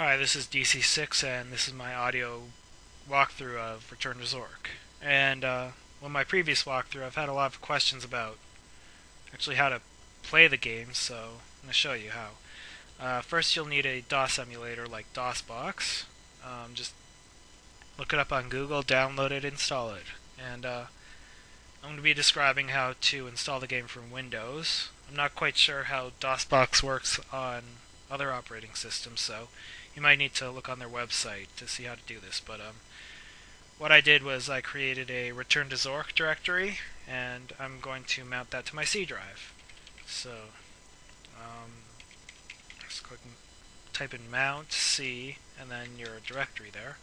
Hi, this is DC6, and this is my audio walkthrough of Return to Zork. And on my previous walkthrough, I've had a lot of questions about actually how to play the game, so I'm going to show you how. First, you'll need a DOS emulator like DOSBox. Just look it up on Google, download it, install it. And I'm going to be describing how to install the game from Windows. I'm not quite sure how DOSBox works on other operating systems, so you might need to look on their website to see how to do this. But what I did was I created a Return to Zork directory, and I'm going to mount that to my C drive. So just type in mount C, and then your directory there.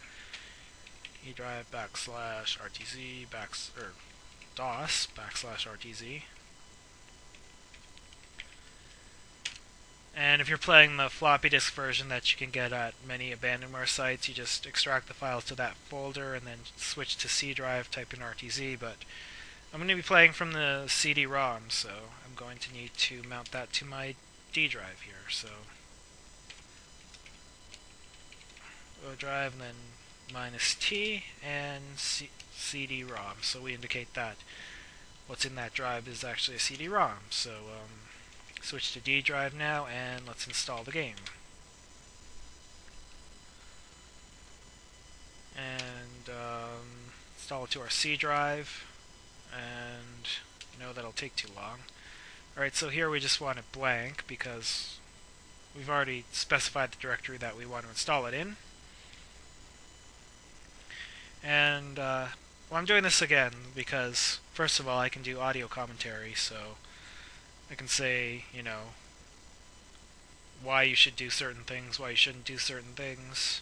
E drive /RTZ DOS /RTZ. And if you're playing the floppy disk version that you can get at many abandonware sites, you just extract the files to that folder and then switch to C drive, type in RTZ. But I'm going to be playing from the CD-ROM, so I'm going to need to mount that to my D drive here. So O drive and then -T and CD-ROM. So we indicate that what's in that drive is actually a CD-ROM. So switch to D drive now, and let's install the game. And install it to our C drive, and you know that'll take too long. Alright, so here we just want it blank because we've already specified the directory that we want to install it in. And well, I'm doing this again because, first of all, I can do audio commentary, so I can say, you know, why you should do certain things, why you shouldn't do certain things.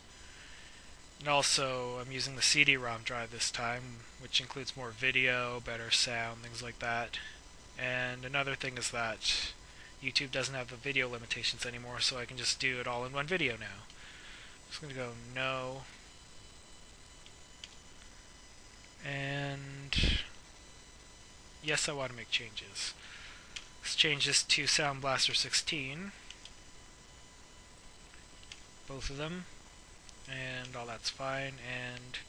And also, I'm using the CD-ROM drive this time, which includes more video, better sound, things like that. And another thing is that YouTube doesn't have the video limitations anymore, so I can just do it all in one video now. I'm just going to go no. And yes, I want to make changes. Let's change this to Sound Blaster 16. Both of them. And all that's fine. And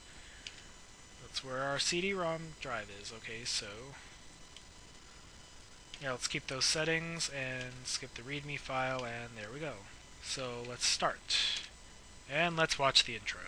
that's where our CD-ROM drive is. Okay, so yeah, let's keep those settings and skip the README file, and there we go. So let's start. And let's watch the intro.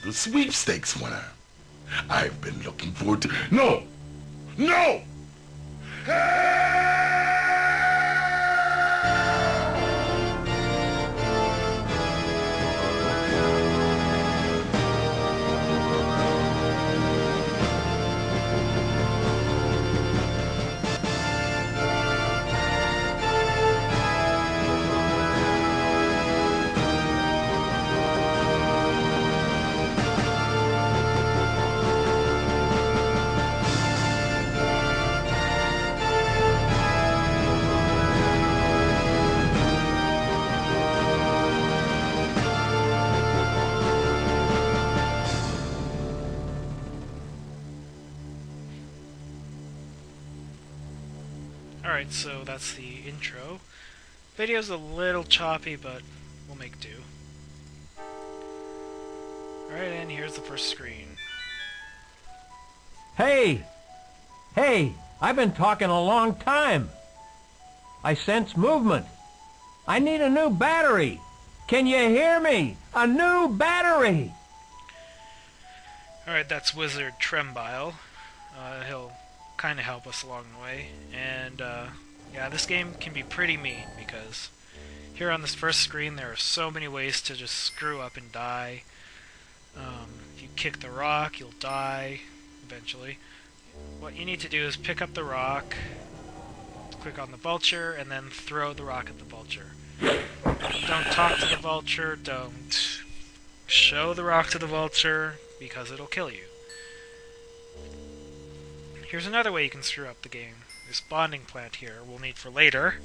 The sweepstakes winner. I've been looking forward to... No! No! Alright, so that's the intro. Video's a little choppy, but we'll make do. Alright, and here's the first screen. Hey! Hey! I've been talking a long time. I sense movement. I need a new battery. Can you hear me? A new battery! Alright, that's Wizard Trembile. He'll kind of help us along the way. And, yeah, this game can be pretty mean, because here on this first screen there are so many ways to just screw up and die. If you kick the rock, you'll die, eventually. What you need to do is pick up the rock, click on the vulture, and then throw the rock at the vulture. Don't talk to the vulture, don't show the rock to the vulture, because it'll kill you. Here's another way you can screw up the game. This bonding plant here we'll need for later,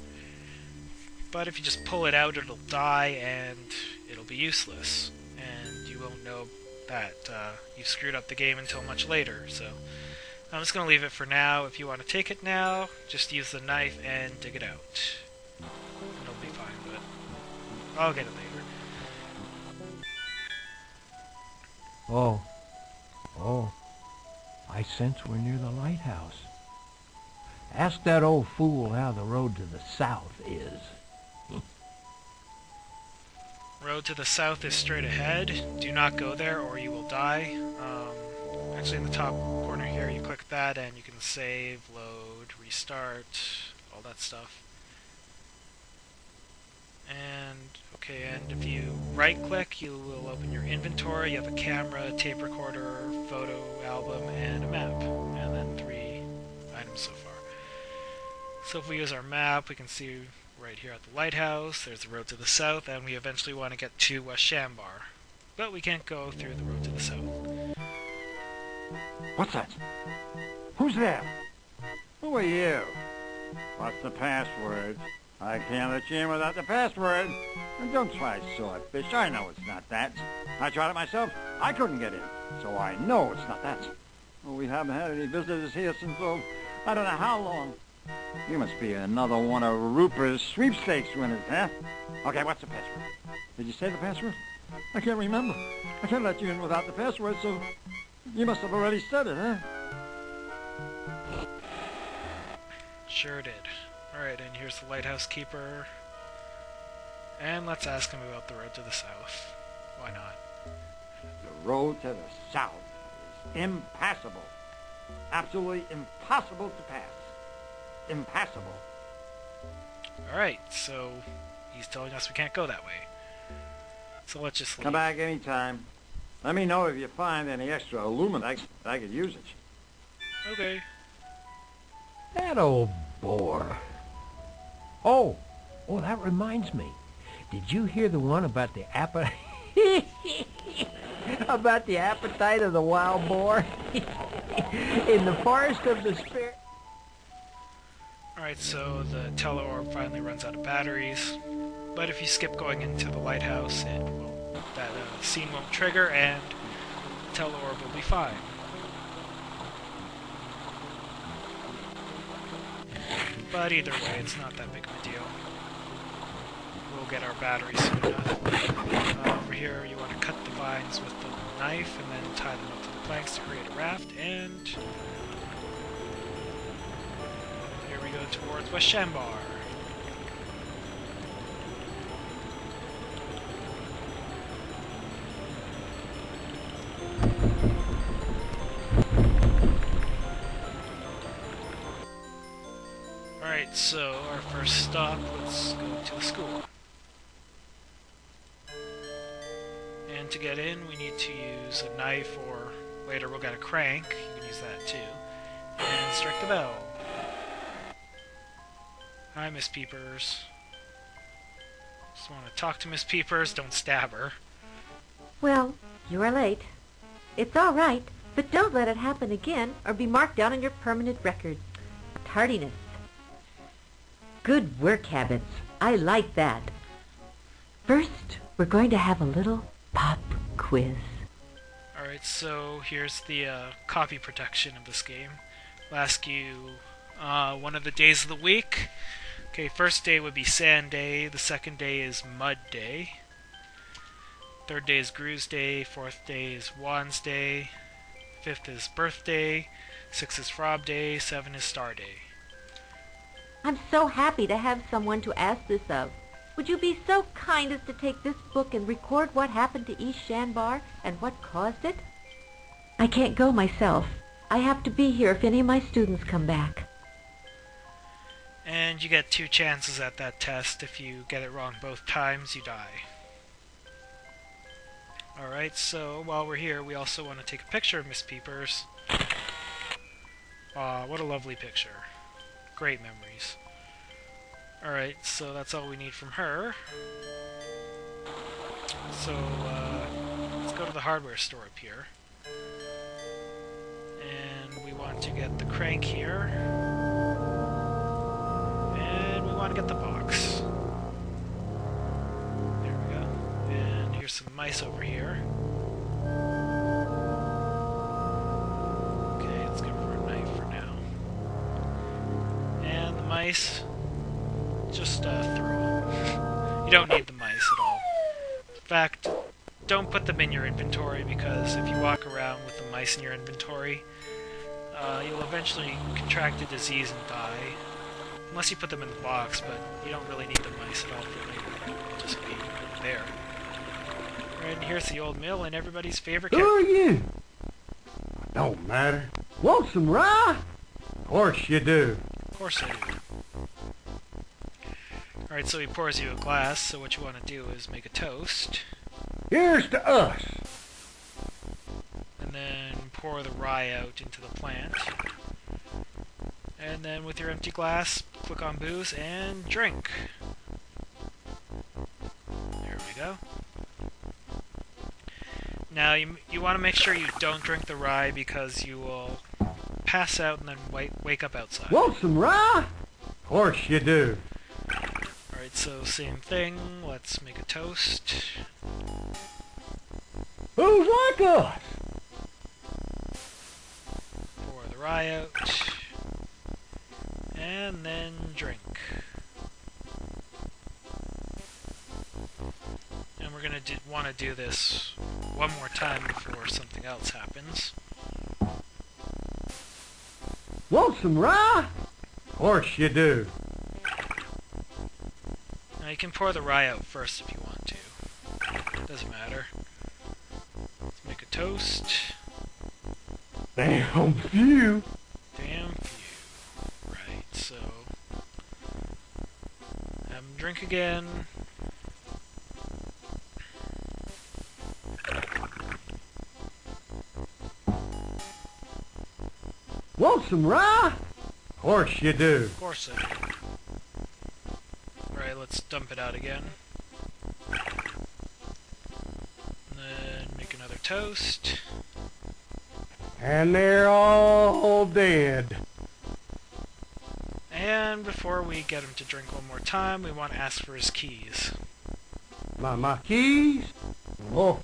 but if you just pull it out, it'll die and it'll be useless, and you won't know that you've screwed up the game until much later. So I'm just going to leave it for now. If you want to take it now, just use the knife and dig it out. It'll be fine, but I'll get it later. Oh, I sense we're near the lighthouse. Ask that old fool how the road to the south is. Road to the south is straight ahead. Do not go there or you will die. Actually, in the top corner here, you click that and you can save, load, restart, all that stuff. And, okay, and if you right-click, you will open your inventory. You have a camera, tape recorder, photo album, and a map. And then 3 items so far. So if we use our map, we can see right here at the lighthouse, there's the road to the south, and we eventually want to get to Shambar. But we can't go through the road to the south. What's that? Who's there? Who are you? What's the password? I can't let you in without the password. And don't try swordfish. I know it's not that. I tried it myself. I couldn't get in. So I know it's not that. Well, we haven't had any visitors here since, I don't know how long. You must be another one of Rupert's sweepstakes winners, huh? Okay, what's the password? Did you say the password? I can't remember. I can't let you in without the password, so you must have already said it, huh? Sure did. Alright, and here's the lighthouse keeper. And let's ask him about the road to the south. Why not? The road to the south is impassable. Absolutely impossible to pass. Impassable. Alright, so he's telling us we can't go that way. So let's just leave. Come back anytime. Let me know if you find any extra aluminum. I could use it. Okay. That old bore. Oh, that reminds me. Did you hear the one about the appetite? About the appetite of the wild boar? In the forest of the spirit. Alright, so the teleorb finally runs out of batteries. But if you skip going into the lighthouse, that scene won't trigger and the teleorb will be fine. But either way, it's not that big of a deal. We'll get our batteries soon enough. Over here, you want to cut the vines with the knife and then tie them up to the planks to create a raft, and here we go towards Shambar. Alright, so our first stop, let's go to the school. And to get in, we need to use a knife, or later we'll get a crank, you can use that too, and strike the bell. Hi, Miss Peepers. Just want to talk to Miss Peepers, don't stab her. Well, you are late. It's all right, but don't let it happen again or be marked down on your permanent record. Tardiness. Good work habits. I like that. First, we're going to have a little pop quiz. Alright, so here's the copy protection of this game. I'll ask you one of the days of the week. Okay, first day would be Sand Day, the second day is Mud Day, third day is Grues Day, fourth day is Wands Day, 5th is birthday, 6 is Frob Day, 7 is Star Day. I'm so happy to have someone to ask this of. Would you be so kind as to take this book and record what happened to East Shambar and what caused it? I can't go myself. I have to be here if any of my students come back. And you get 2 chances at that test. If you get it wrong both times, you die. Alright, so while we're here, we also want to take a picture of Miss Peepers. Aw, what a lovely picture. Great memories. Alright, so that's all we need from her. So, let's go to the hardware store up here. And we want to get the crank here. And we want to get the box. There we go. And here's some mice over here. Okay, let's go for a knife for now. And the mice, just throw them. You don't need the mice at all. In fact, don't put them in your inventory, because if you walk around with the mice in your inventory, you'll eventually contract a disease and die. Unless you put them in the box, but you don't really need the mice at all for later. They'll just be there. Right, and here's the old mill and everybody's favorite Who character. are you? Don't matter. Want some rye? Of course you do. Of course I do. Alright, so he pours you a glass, so what you want to do is make a toast. Here's to us. And then pour the rye out into the plant. And then with your empty glass, click on booze and drink. There we go. Now you want to make sure you don't drink the rye, because you will pass out and then wake up outside. Want some rye? Of course you do. Alright, so same thing. Let's make a toast. Who's like us? Pour the rye out. And then drink. And we're going to want to do this one more time before something else happens. Want some rye? Of course you do. Now you can pour the rye out first if you want to. Doesn't matter. Let's make a toast. Damn few. Damn few. Right, so have him drink again. Want some rye? Of course you do. Of course I do. Right, let's dump it out again. And then make another toast. And they're all dead. And before we get him to drink one more time, we want to ask for his keys. My keys? Oh,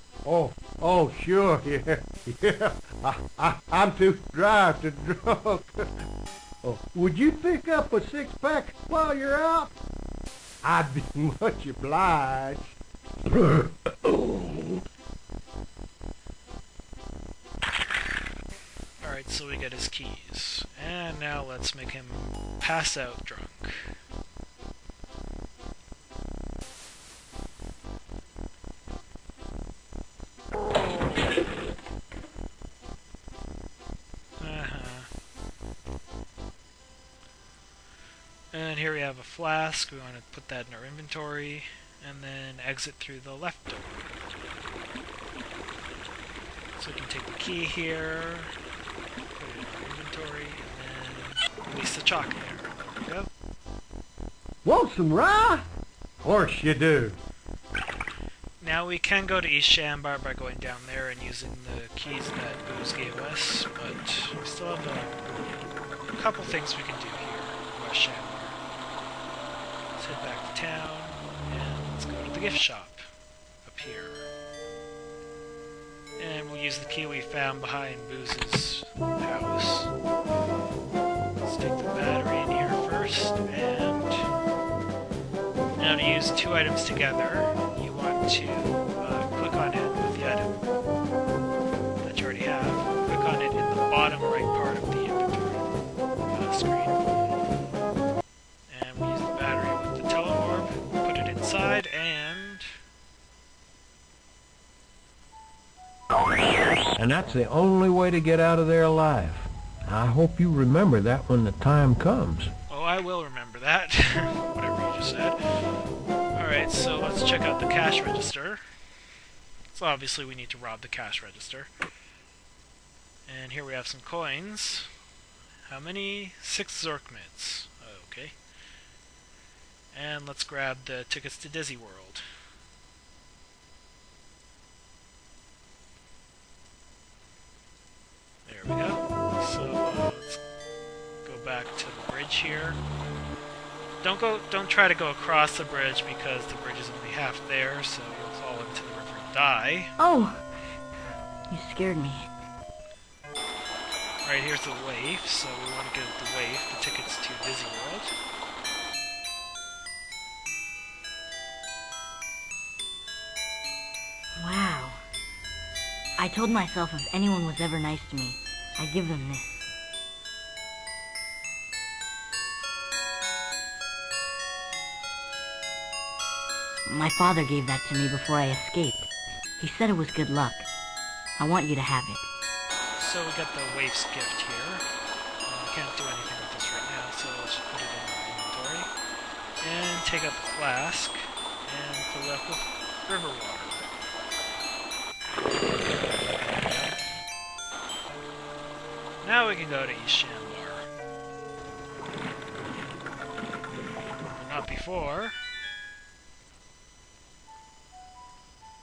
sure, yeah. I'm too dry to drunk. Oh, would you pick up a 6-pack while you're out? I'd be much obliged. Alright, so we get his keys. And now let's make him pass out drunk. And here we have a flask. We want to put that in our inventory, and then exit through the left door. So we can take the key here, put it in our inventory, and then release the chalk there. There we go. Want some rye? Of course you do. Now we can go to East Shambar by going down there and using the keys that Grues gave us, but we still have a couple things we can do here in West Shambar. Let's head back to town, and let's go to the gift shop up here. And we'll use the key we found behind Booz's house. Let's take the battery in here first, and now to use 2 items together, you want to click on it with the item that you already have. Click on it And that's the only way to get out of there alive. I hope you remember that when the time comes. Oh, I will remember that. Whatever you just said. Alright, so let's check out the cash register. So obviously we need to rob the cash register. And here we have some coins. How many? 6 Zork mitts. Okay. And let's grab the tickets to Dizzy World. There we go. So let's go back to the bridge here. Don't try to go across the bridge because the bridge is only half there, so you'll fall into the river and die. Oh! You scared me. Alright, here's the waif, so we want to get the waif, the tickets to Dizzy World. Wow. I told myself if anyone was ever nice to me, I'd give them this. My father gave that to me before I escaped. He said it was good luck. I want you to have it. So we got the waif's gift here. We can't do anything with this right now, so let's just put it in our inventory. And take out the flask, and fill it up with river water. Now we can go to East Shambar. But not before.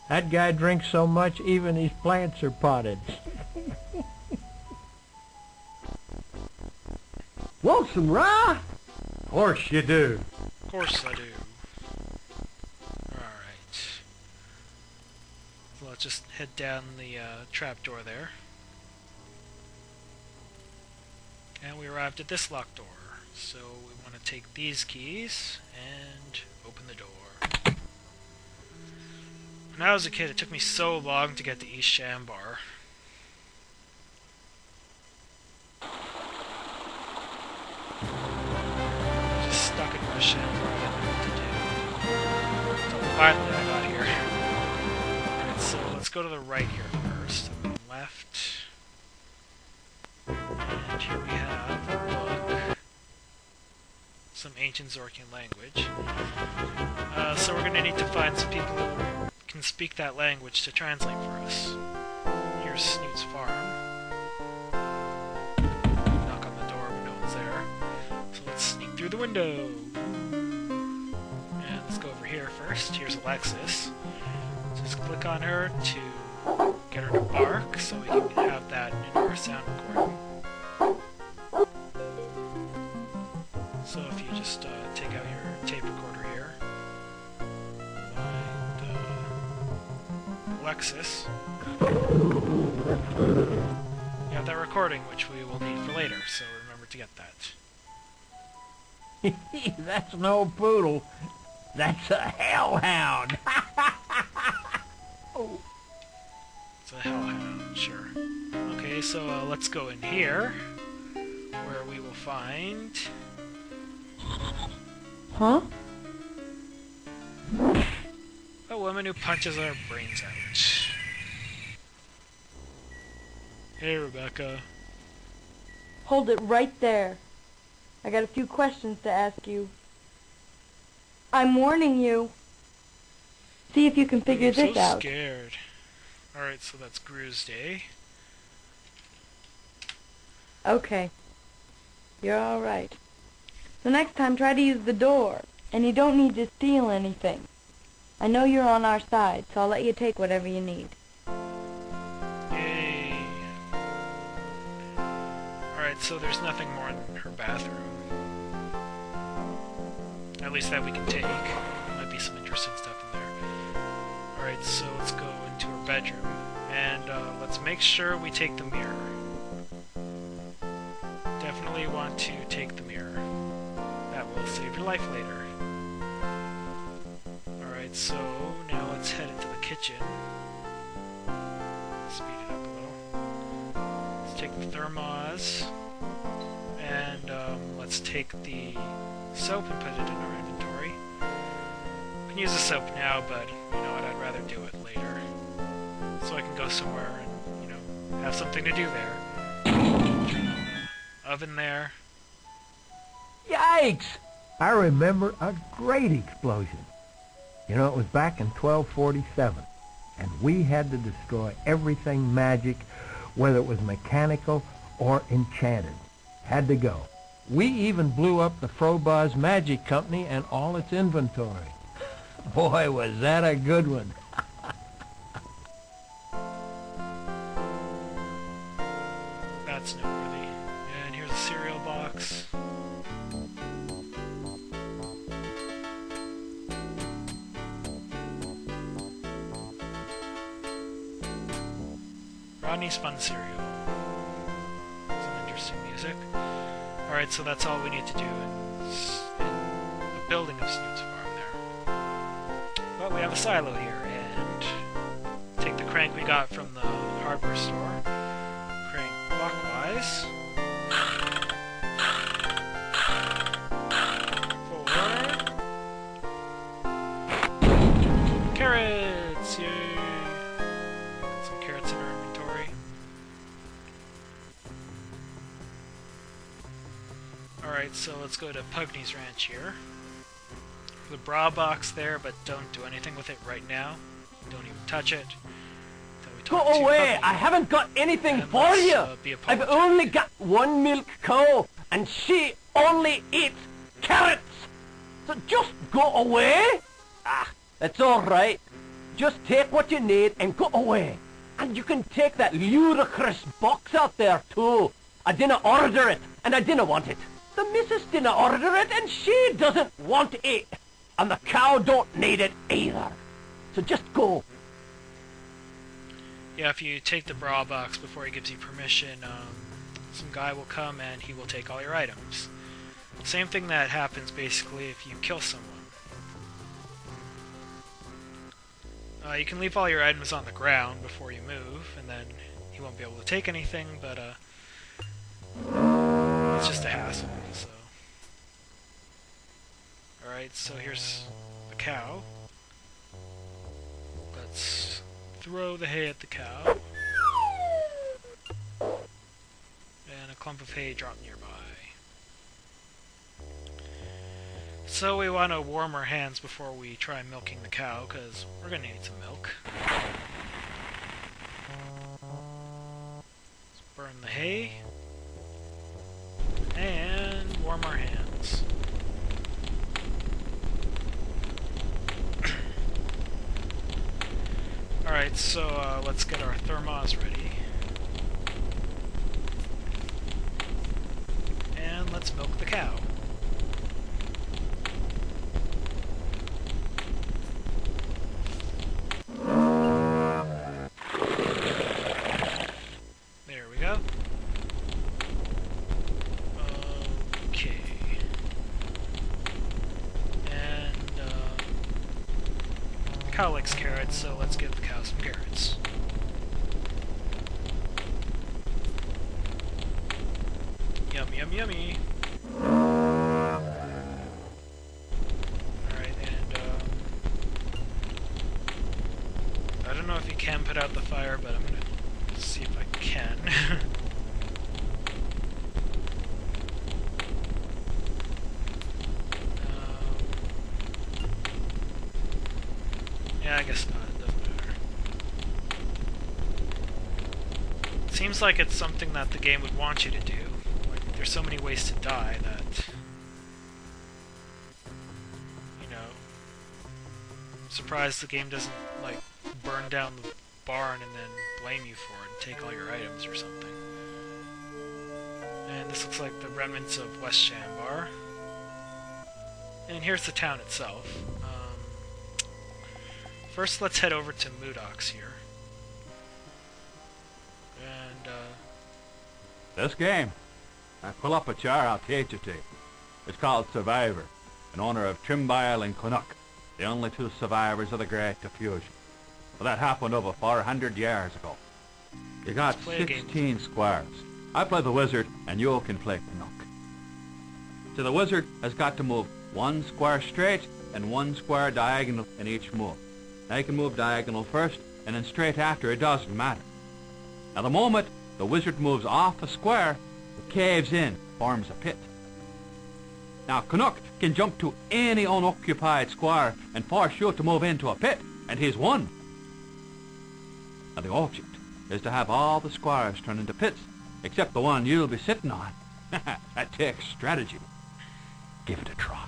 That guy drinks so much, even his plants are potted. Want some rye? Of course you do. Of course I do. Alright. So let's just head down the trapdoor there. And we arrived at this locked door. So we want to take these keys and open the door. When I was a kid, it took me so long to get to East Shambar. Just stuck in West Shambar, I didn't know what to do. Until finally I got here. Alright, so let's go to the right here first, and then left. And here we have a book. Some ancient Zorkian language. So we're going to need to find some people who can speak that language to translate for us. Here's Snoot's farm. Knock on the door, but no one's there. So let's sneak through the window. And let's go over here first. Here's Alexis. Just click on her to get her to bark, so we can have that in our sound recording. So if you just take out your tape recorder here, find Alexis. You have that recording, which we will need for later, so remember to get that. That's no poodle. That's a hellhound. Oh. It's a hellhound, sure. Okay, so let's go in here, where we will find... Huh? a woman who punches our brains out. Hey, Rebecca. Hold it right there. I got a few questions to ask you. I'm warning you. See if you can figure this I'm so out. scared. Alright, so that's Grues Day. Okay. You're alright. So next time try to use the door. And you don't need to steal anything. I know you're on our side, so I'll let you take whatever you need. Yay. Alright, so there's nothing more in her bathroom. At least that we can take. Might be some interesting stuff in there. Alright, so let's go into her bedroom. And let's make sure we take the mirror. Definitely want to take the mirror. That will save your life later. Alright, so now let's head into the kitchen. Speed it up a little. Let's take the thermos. And let's take the soap and put it in our inventory. I can use the soap now, but you know what, I'd rather do it later. So I can go somewhere and, you know, have something to do there. Turn on the oven there. Yikes! I remember a great explosion. You know, it was back in 1247, and we had to destroy everything magic, whether it was mechanical or enchanted. Had to go. We even blew up the Frob's Magic Company and all its inventory. Boy, was that a good one. That's noteworthy. And here's a cereal box. Rodney spun cereal. Some interesting music. Alright, so that's all we need to do in the building of Snoop's farm there. But we have a silo here, and take the crank we got from the hardware store. Crank clockwise. Forward. Carrots! Yay! Got some carrots in our inventory. Alright, so let's go to Pugny's Ranch here. The bra box there, but don't do anything with it right now. Don't even touch it. Go away! I haven't got anything for you! I've only got one milk cow, and she only eats carrots! So just go away! Ah, that's alright. Just take what you need and go away. And you can take that ludicrous box out there too. I didn't order it, and I didn't want it. The missus didn't order it, and she doesn't want it. And the cow don't need it either. So just go. Yeah, if you take the bra box before he gives you permission, some guy will come and he will take all your items. Same thing that happens basically if you kill someone. You can leave all your items on the ground before you move, and then he won't be able to take anything, but it's just a hassle, so... Alright, so here's the cow. Let's throw the hay at the cow. And a clump of hay dropped nearby. So we want to warm our hands before we try milking the cow, because we're going to need some milk. Let's burn the hay. And warm our hands. Alright, so let's get our thermos ready. And let's milk the cow. There we go. Okay. And the cow likes carrots, so let's give the cow some carrots. Yum, yum, yummy. Alright, and I don't know if you can put out the fire, but I'm gonna see if I can. Yeah, I guess not. It doesn't matter. It seems like it's something that the game would want you to do. Like, there's so many ways to die that... You know... I'm surprised the game doesn't, like, burn down the barn and then blame you for it and take all your items or something. And this looks like the remnants of West Shambar. And here's the town itself. First, let's head over to Moodoc's here. And, This game. Now pull up a chair, I'll teach it to you. It's called Survivor, in honor of Trimble and Canuck, the only two survivors of the Great Diffusion. Well, that happened over 400 years ago. You got 16 squares. I play the wizard, and you can play Canuck. So the wizard has got to move one square straight and one square diagonal in each move. Now you can move diagonal first, and then straight after, it doesn't matter. Now the moment the wizard moves off a square, it caves in, forms a pit. Now Canuck can jump to any unoccupied square and force you to move into a pit, and he's won. Now the object is to have all the squares turn into pits, except the one you'll be sitting on. That takes strategy. Give it a try.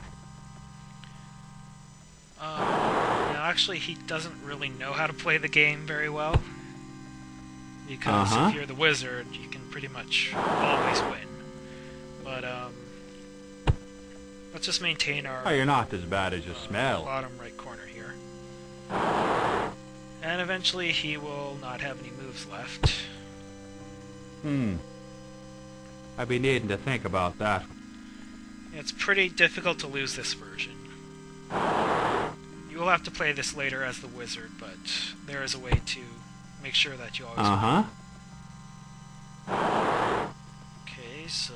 Now actually he doesn't really know how to play the game very well. Because if you're the wizard, you can pretty much always win. But, let's just maintain our... Oh, you're not as bad as you smell. Bottom right corner here. And eventually he will not have any moves left. I'd be needing to think about that. It's pretty difficult to lose this version. You will have to play this later as the wizard, but there is a way to make sure that you always win. Okay, so...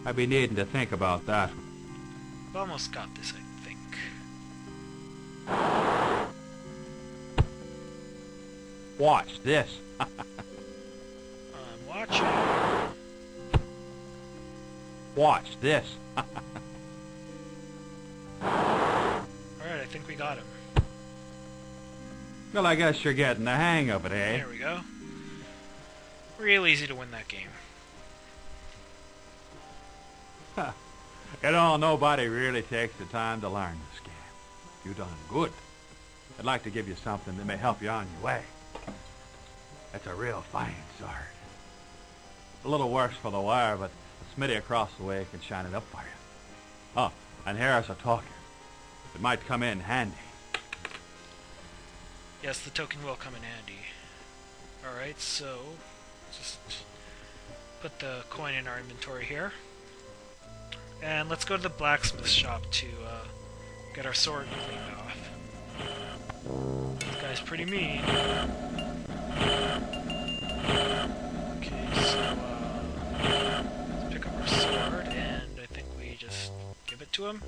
I'd be needing to think about that. I've almost got this, I think. Watch this. I'm watching. Watch this. Alright, I think we got him. Well, I guess you're getting the hang of it, eh? There we go. Real easy to win that game. You know, nobody really takes the time to learn this game. You done good. I'd like to give you something that may help you on your way. It's a real fine sword. A little worse for the wear, but the smithy across the way can shine it up for you. Oh, and here's a token. It might come in handy. Yes, the token will come in handy. Alright, so just put the coin in our inventory here. And let's go to the blacksmith shop to get our sword cleaned off. This guy's pretty mean. Okay, so let's pick up our sword, and I think we just give it to him.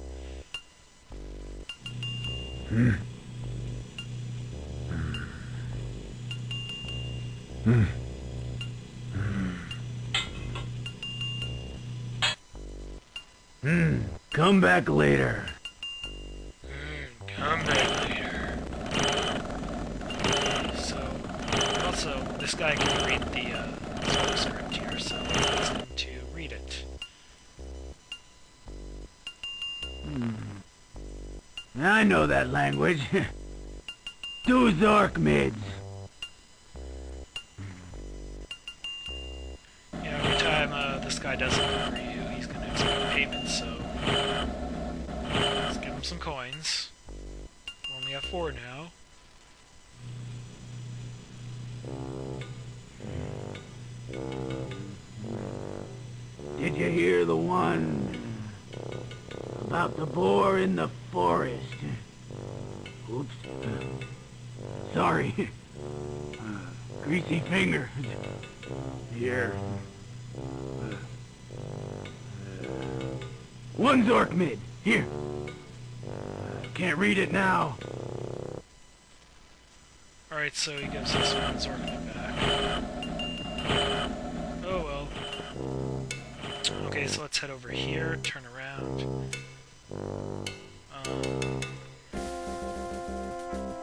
Come back later. Come back later. So, also, this guy can read the Zork script here, so let's ask him to read it. I know that language. Two Zork mids. Yeah, every time this guy does something for you, he's gonna expect payment, so let's give him some coins. We only have 4 now. Did you hear the one about the boar in the forest? Oops. Sorry. Greasy fingers. Here. One Zork mid. Here. Can't read it now. Alright, so he gives us 1 Zork mid back. Oh well. Okay, so let's head over here, turn around.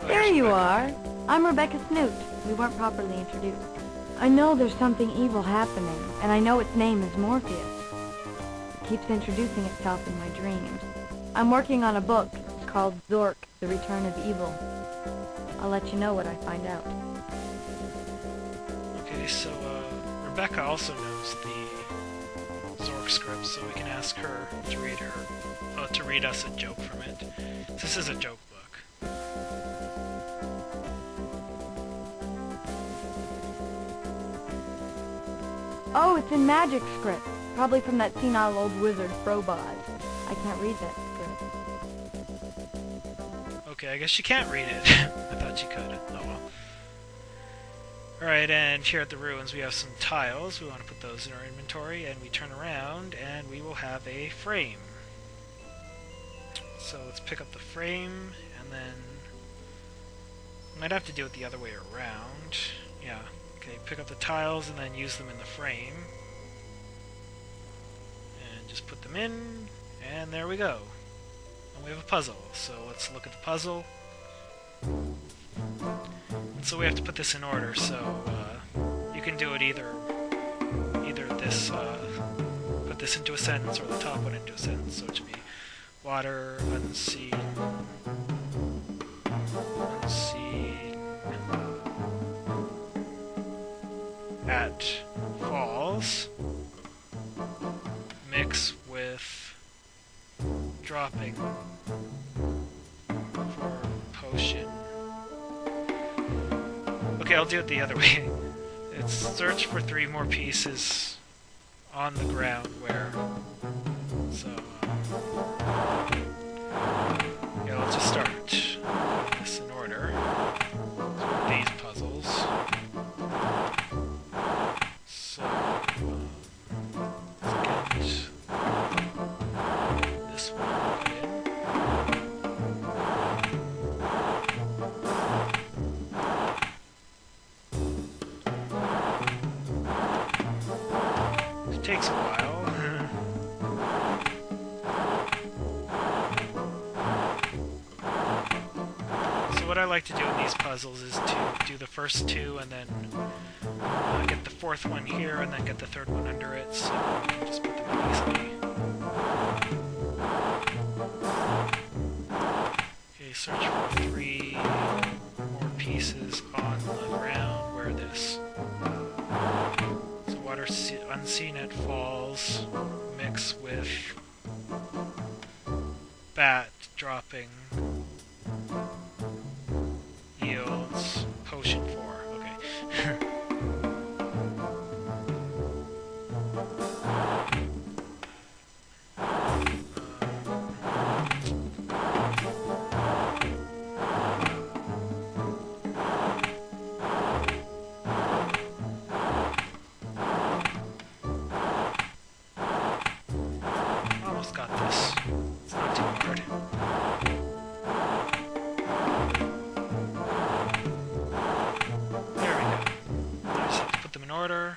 There you are. I'm Rebecca Snoot. We weren't properly introduced. I know there's something evil happening, and I know its name is Morpheus. It keeps introducing itself in my dreams. I'm working on a book. It's called Zork, The Return of Evil. I'll let you know what I find out. Okay, so Rebecca also knows the Zork script, so we can ask her to read us a joke from it. This is a joke book. Oh, it's in magic script. Probably from that senile old wizard, Frob. I can't read that script. Okay, I guess you can't read it. I thought you could. Oh well. Alright, and here at the ruins we have some tiles. We want to put those in our inventory, and we turn around, and we will have a frame. So let's pick up the frame, and then... Might have to do it the other way around. Yeah. Okay, pick up the tiles and then use them in the frame. And just put them in, and there we go. And we have a puzzle. So let's look at the puzzle. And so we have to put this in order, so you can do it either this, put this into a sentence, or the top one into a sentence, so it should be water, unseen, at falls, mix with dropping for potion. Okay, I'll do it the other way. It's search for 3 more pieces on the ground where... So, yeah, let's just start this in order. So these puzzles. So, let's get this one put in. It takes a while. So what I like to do in these puzzles is to do the first 2 and then get the 4th one here and then get the 3rd one under it, so I can just put them in easily. Okay, search for 3 more pieces on the ground where this. So water unseen at falls, mix with bat dropping, yields potion 4. Okay. Almost got this. It's not too hard. There we go. I just have to put them in order.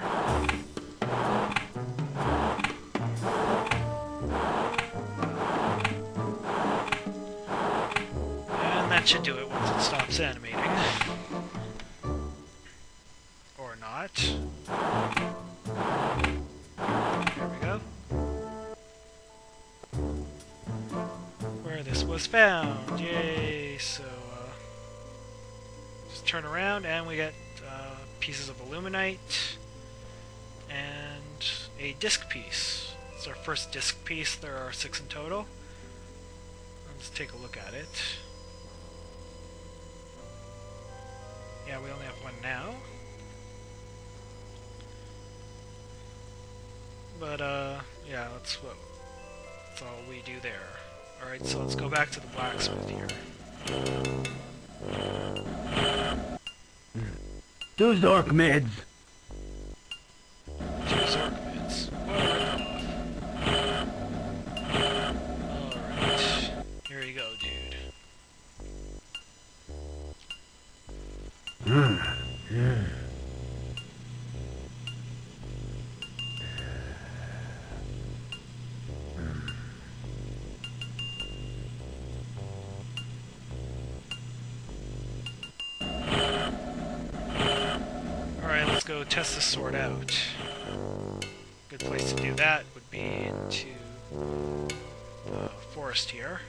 And that should do it once it stops animating. Or not. There we go. Where this was found. Yay! So, just turn around and we get pieces of aluminite and a disc piece. It's our first disc piece. There are 6 in total. Let's take a look at it. Yeah, we only have 1 now. But, yeah, that's all we do there. Alright, so let's go back to the blacksmith here. 2 Zork mids. 2 Zork mids. Alright. Here you go, dude. Alright, let's go test this sword out. Good place to do that would be into the forest here.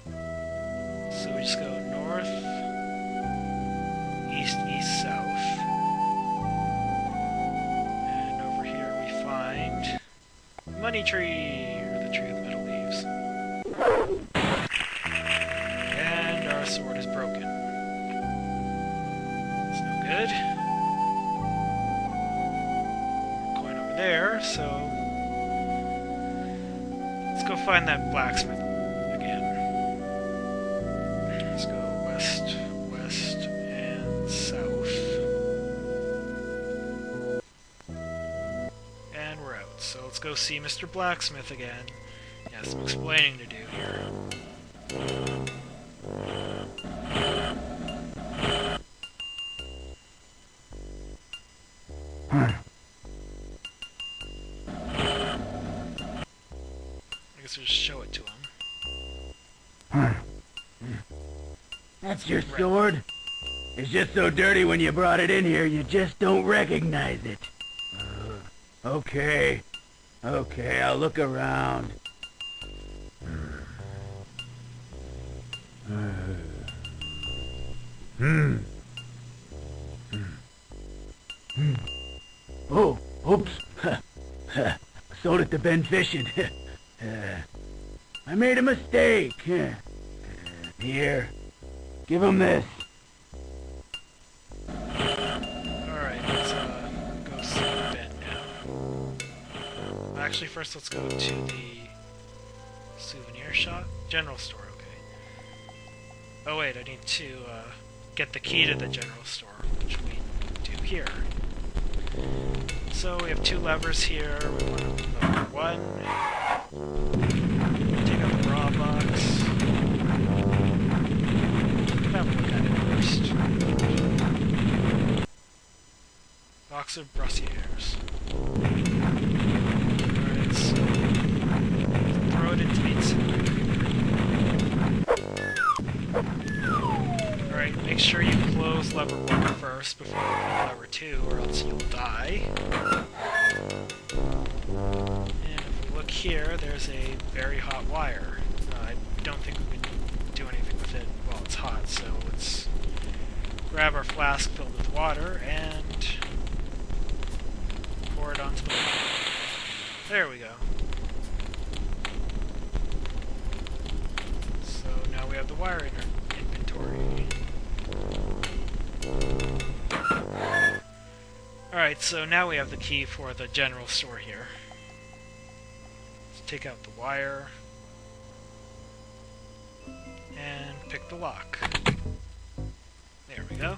So we just go north, east, east, south. And over here we find Money Tree, or the Tree of the Metal Leaves. And our sword is broken. It's no good. Coin over there, so let's go find that blacksmith again. Let's go west, west, and south. And we're out. So let's go see Mr. Blacksmith again. He has some explaining to do here. I guess we'll just show it to him. That's your sword? It's just so dirty when you brought it in here, you just don't recognize it. Okay. Okay, I'll look around. Oh, oops. Sold it to Ben fishing. I made a mistake. Here, give him this. Alright, let's go see Ben now. Actually, first let's go to the souvenir shop. General store, okay. Oh wait, I need to get the key to the general store, which we do here. So we have two levers here. We want lever 1. Take out the raw box. Have a look at it first. Box of brassieres. Alright, so throw it into the incinerator. Alright, make sure you close lever 1 first before you open lever 2, or else you'll die. And if we look here, there's a very hot wire. I don't think we can do anything with it while it's hot, so let's grab our flask filled with water and pour it onto the wire. There we go. So now we have the wire in our inventory. Alright, so now we have the key for the general store here. Let's take out the wire and pick the lock. There we go.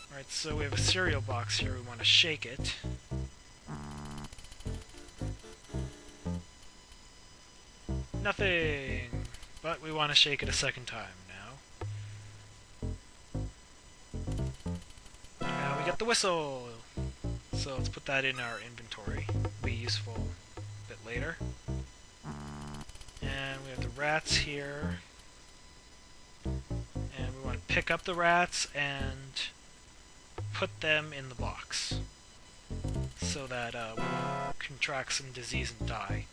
Alright, so we have a cereal box here. We want to shake it. Nothing! But we want to shake it a second time now. Now we get the whistle! So let's put that in our inventory. It'll be useful a bit later. And we have the rats here. And we want to pick up the rats and put them in the box. So that we won't contract some disease and die.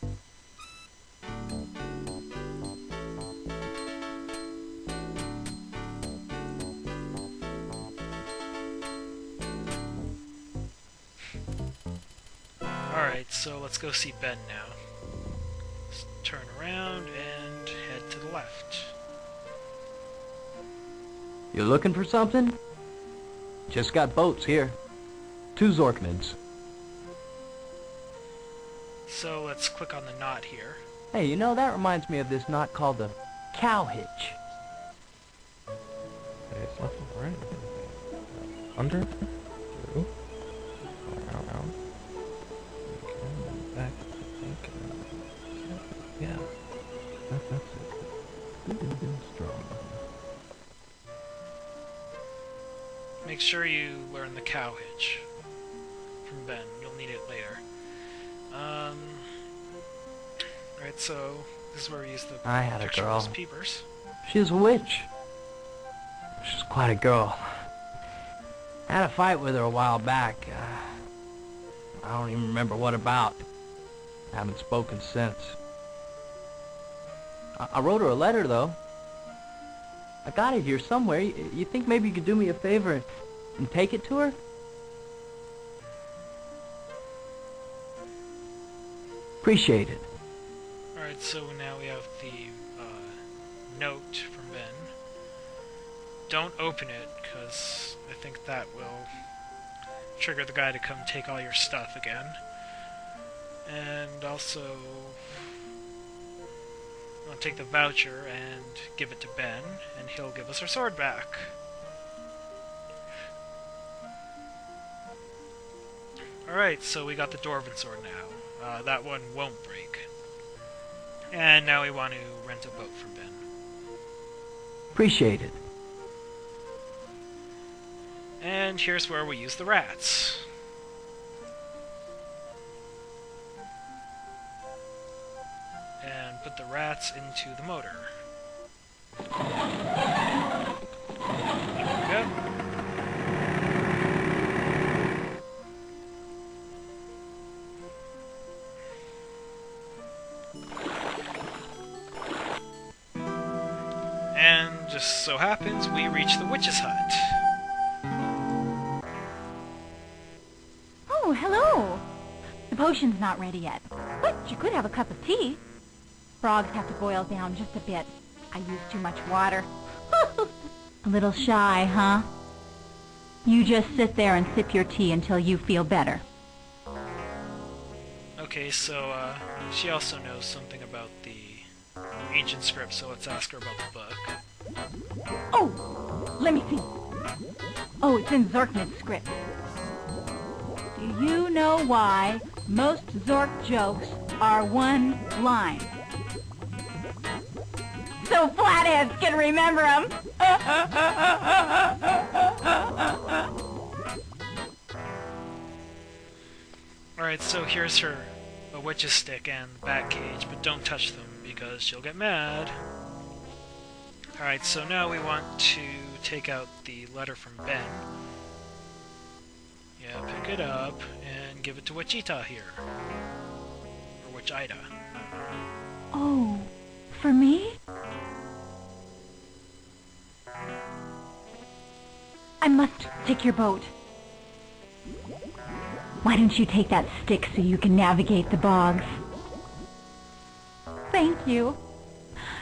Alright, so let's go see Ben now. Let's turn around and head to the left. You looking for something? Just got boats here. 2 Zorkmans. So let's click on the knot here. Hey, you know, that reminds me of this knot called the cow hitch. Okay, it's left and right. Under, through, around. Okay, back, I think. Yeah, that's it. Good and strong. Make sure you learn the cow hitch from Ben. You'll need it later. Right, so this is where we use the I had a pictureless girl. peepers. She was a witch. She's quite a girl. I had a fight with her a while back. I don't even remember what about. I haven't spoken since. I wrote her a letter, though. I got it here somewhere. You think maybe you could do me a favor and take it to her? Appreciate it. Alright, so now we have the note from Ben. Don't open it, because I think that will trigger the guy to come take all your stuff again. And also, I'll take the voucher and give it to Ben, and he'll give us our sword back. Alright, so we got the Dwarven sword now. That one won't break. And now we want to rent a boat from Ben. Appreciate it. And here's where we use the rats. And put the rats into the motor. There we go. And just so happens we reach the witch's hut. Oh, hello. The potion's not ready yet, but you could have a cup of tea. Frogs have to boil down just a bit. I use too much water. A little shy, huh? You just sit there and sip your tea until you feel better. Okay, so she also knows something about the ancient script, so let's ask her about the book. Oh, let me see. Oh, it's in Zork's script. Do you know why most Zork jokes are one line? So flatheads can remember them. Alright, so here's a witch's stick and the bat cage, but don't touch them because she'll get mad. Alright, so now we want to take out the letter from Ben. Yeah, pick it up and give it to Wichita here. Or Wichita. Oh, for me? I must take your boat. Why don't you take that stick so you can navigate the bogs? Thank you.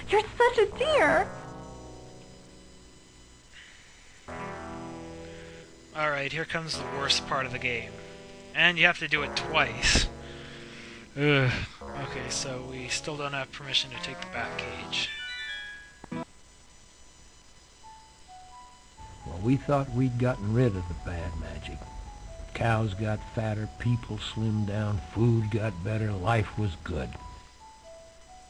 You're such a dear. Alright, here comes the worst part of the game. And you have to do it twice. Ugh. Okay, so we still don't have permission to take the bat cage. Well, we thought we'd gotten rid of the bad magic. Cows got fatter, people slimmed down, food got better, life was good.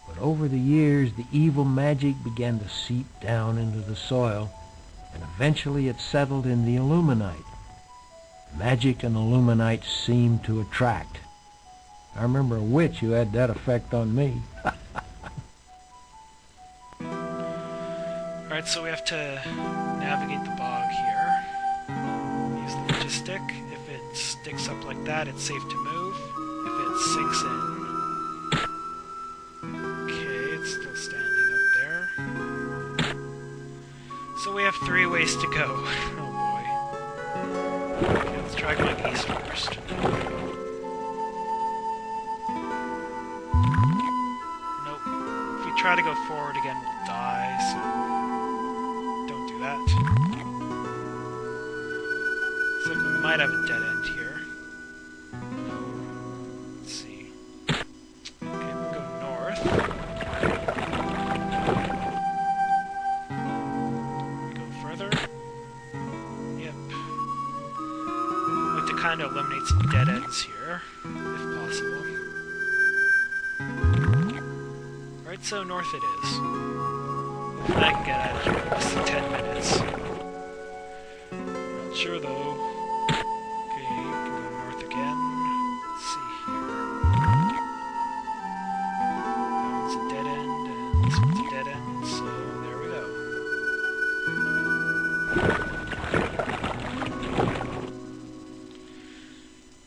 But over the years, the evil magic began to seep down into the soil, and eventually it settled in the illuminite. Magic and illuminite seemed to attract. I remember a witch who had that effect on me. Alright, so we have to navigate the bog here. Use the witch's stick. If it sticks up like that, it's safe to move. If it sinks in... Okay, it's still standing up there. So we have 3 ways to go. Oh boy. Okay, let's try going east first. Nope. If we try to go forward again, we'll die, so... don't do that. Looks like we might have a dead end here. Let's see. Okay, we'll go north. Go further. Yep. I'd like to kind of eliminate some dead ends here, if possible. Alright, so north it is. I can get out of here in less than 10 minutes. Not sure though. Okay, we can go north again. Let's see here. That one's a dead end, and this one's a dead end, so there we go.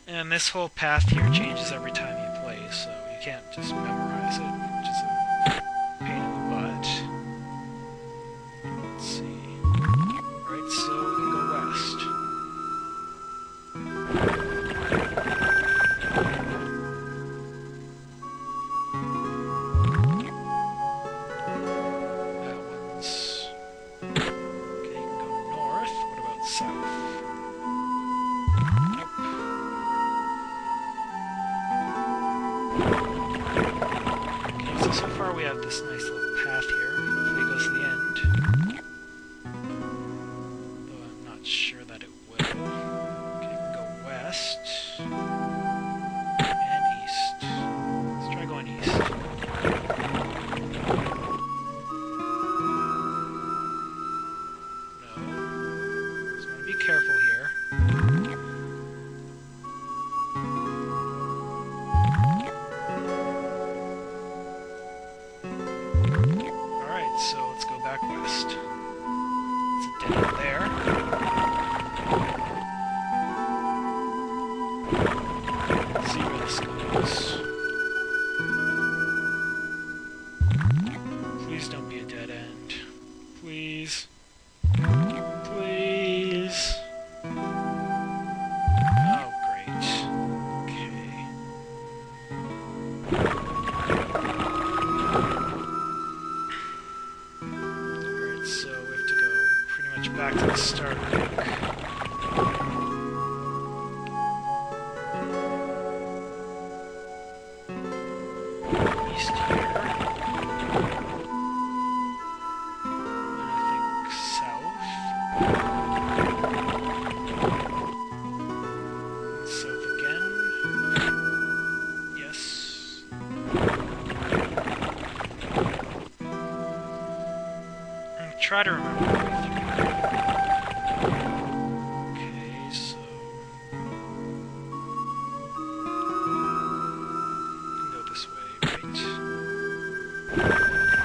And this whole path here changes every time you play, so you can't just memorize it, which is a pain in the butt. Let's see. Alright, so we can go west. That one's... Okay, you can go north. What about south? Nope. Okay, so far we have this nice little path here. Hopefully it goes to the end. Though I'm not sure that it will. Okay, we can go west. And east. Let's try going east. No. Just want to be careful here. switch back to the start book. East here. And I think south. And south again. Yes. And try to remember the way through. Okay, so go this way, right?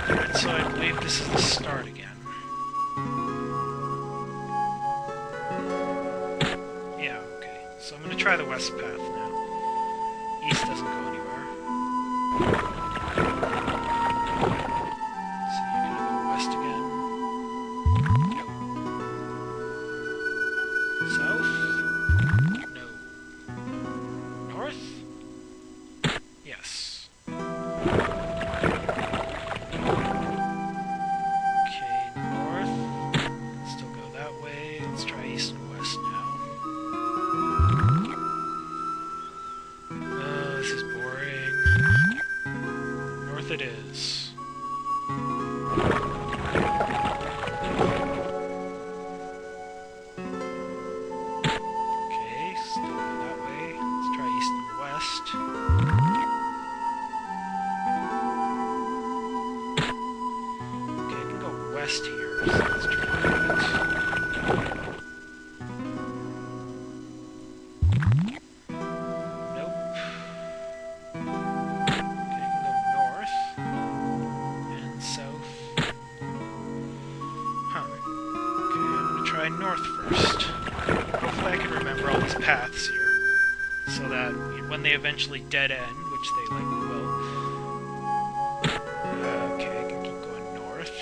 Alright, so I believe this is the start again. Yeah, okay. So I'm gonna try the west path now. East doesn't go anywhere. So you're gonna go west again. No. South? No. North? Yes. Okay, north. Still go that way. Let's try east and west now. Oh, this is boring. North it is. Okay, still go that way. Let's try east and west. Okay, I can go west here, so let's try that. Nope. Okay, I can go north and south. Huh. Okay, I'm gonna try north first. Hopefully I can remember all these paths here, so that when they eventually dead end, which they likely will, okay, I can keep going north.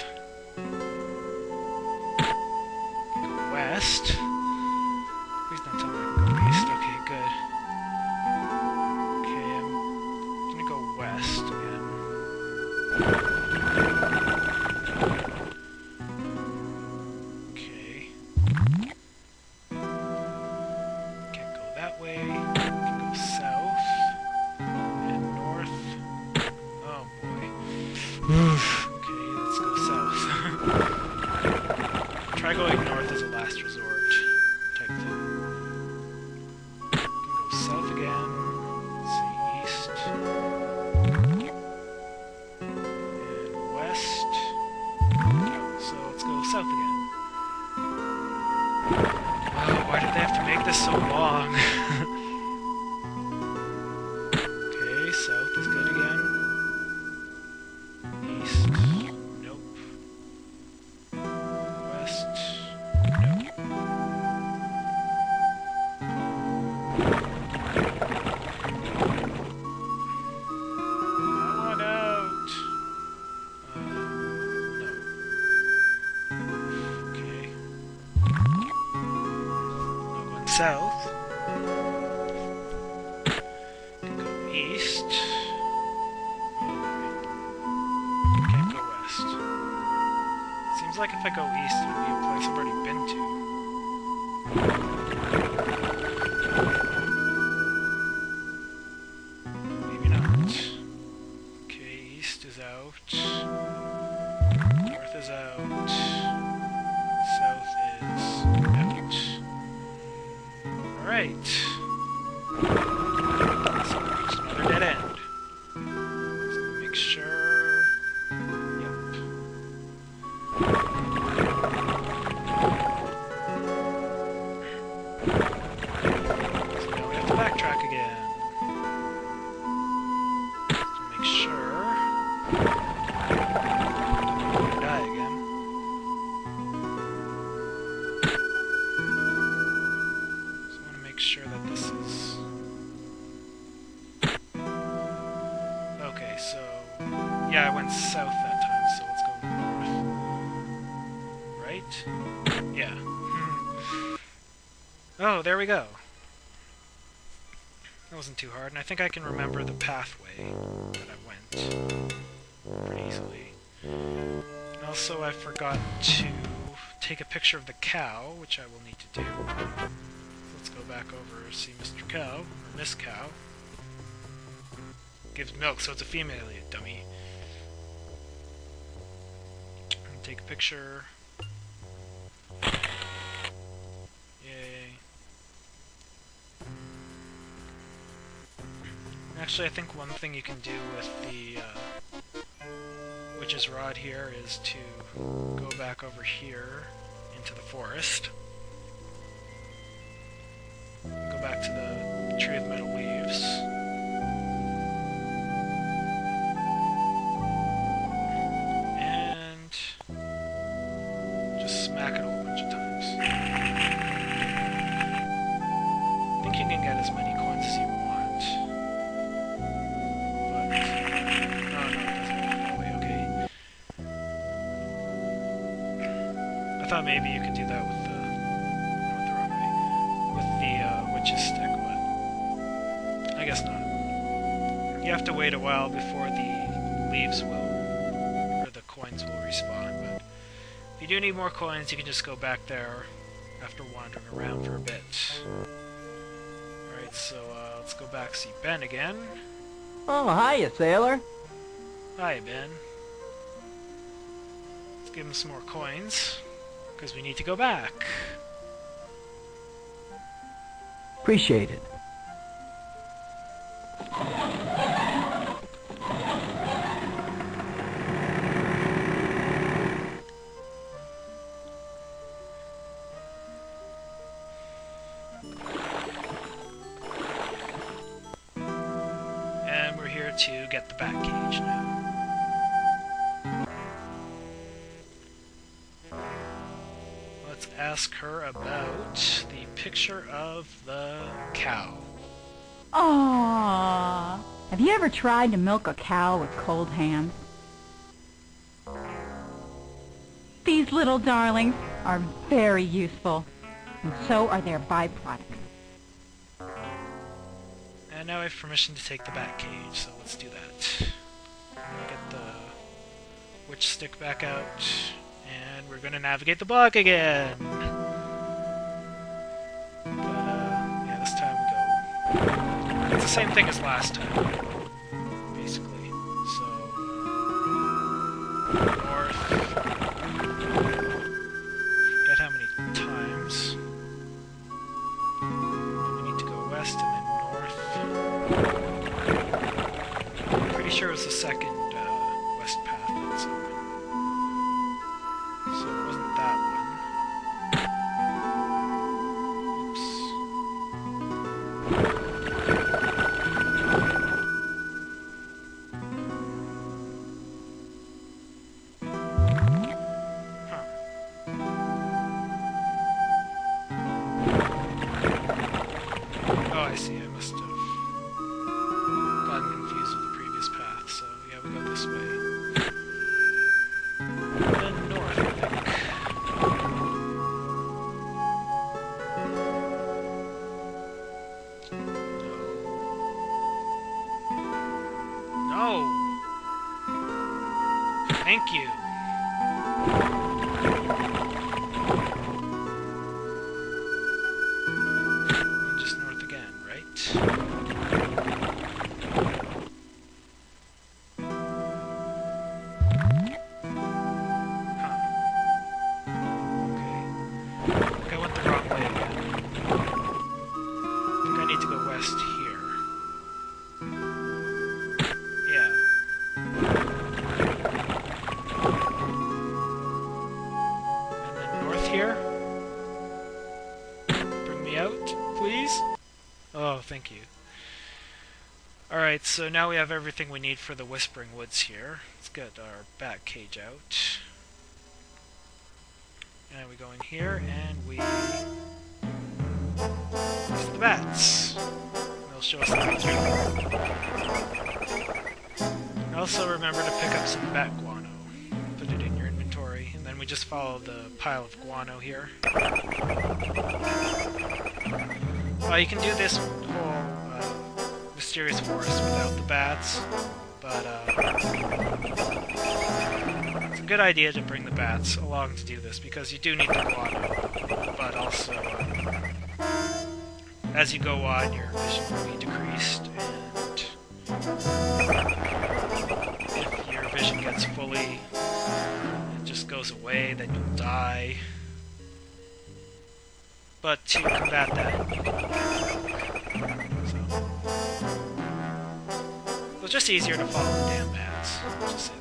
Go west. Please don't tell me I can go east. Okay, good. Okay, I'm gonna go west again. Okay. Can't go that way. Can go south and north. Oh boy. Okay, let's go south. Try going north as a last resort type thing. Can go south again. Let's see, east and west. Oh, so let's go south again. Oh, why did they have to make this so long? Okay, south is good again. East, nope. West, nope. I want out. No. Okay. Now going south. Can go east. Can't go west. Seems like if I go east, it would be a place I've already been to. Maybe not. Okay, east is out. North is out. South is out. Alright. So we reached another dead end. So make sure. Yep. So now we have to backtrack again. Just to make sure. Don't die again. So I want to make sure that this is. Okay, so. Yeah, I went south that time, so let's go north. Right? Yeah. Oh, there we go. That wasn't too hard, and I think I can remember the pathway that I went pretty easily. And also, I forgot to take a picture of the cow, which I will need to do. Let's go back over, see Mr. Cow, or Miss Cow. Gives milk, so it's a female, you dummy. And take a picture. Yay. Actually, I think one thing you can do with the witch's rod here is to go back over here into the forest. Go back to the tree of metal leaves. And just smack it a whole bunch of times. I think you can get as many coins as you want. But no, it doesn't work that way, okay. I thought maybe you could do that with the witch's stick, but I guess not. You have to wait a while before the leaves will, or the coins will respawn, but if you do need more coins, you can just go back there after wandering around for a bit. Alright, so let's go back see Ben again. Oh, hiya, sailor. Hi, Ben. Let's give him some more coins, because we need to go back. Appreciate it. And we're here to get the bat cage now. Let's ask her about the picture of the cow. Aww. Have you ever tried to milk a cow with cold hands? These little darlings are very useful, and so are their byproducts. And now I have permission to take the bat cage, so let's do that. Get the witch stick back out, and we're gonna navigate the bog again! Yeah, this time we go... It's the same thing as last time, basically. So... north... Forget how many times. Then we need to go west and then north. Pretty sure it was the second west path that's open. So it wasn't that one. I see, I must have gotten confused with the previous path, so yeah, we go this way. And then north, I think. No. Thank you. Just north again, right? Huh. Okay. I think I went the wrong way again. I think I need to go west here. Yeah. And then north here? Bring me out, please? Oh, thank you. Alright, so now we have everything we need for the Whispering Woods here. Let's get our bat cage out. And we go in here, and we... use the bats. They'll show us the bats. And also remember to pick up some bat guano. Put it in your inventory, and then we just follow the pile of guano here. You can do this whole mysterious forest without the bats, but it's a good idea to bring the bats along to do this, because you do need the water, but also, as you go on, your vision will be decreased, and if your vision gets fully, it just goes away, then you'll die. But to combat that, you can so it's just easier to follow the damn bats. I'll just say that.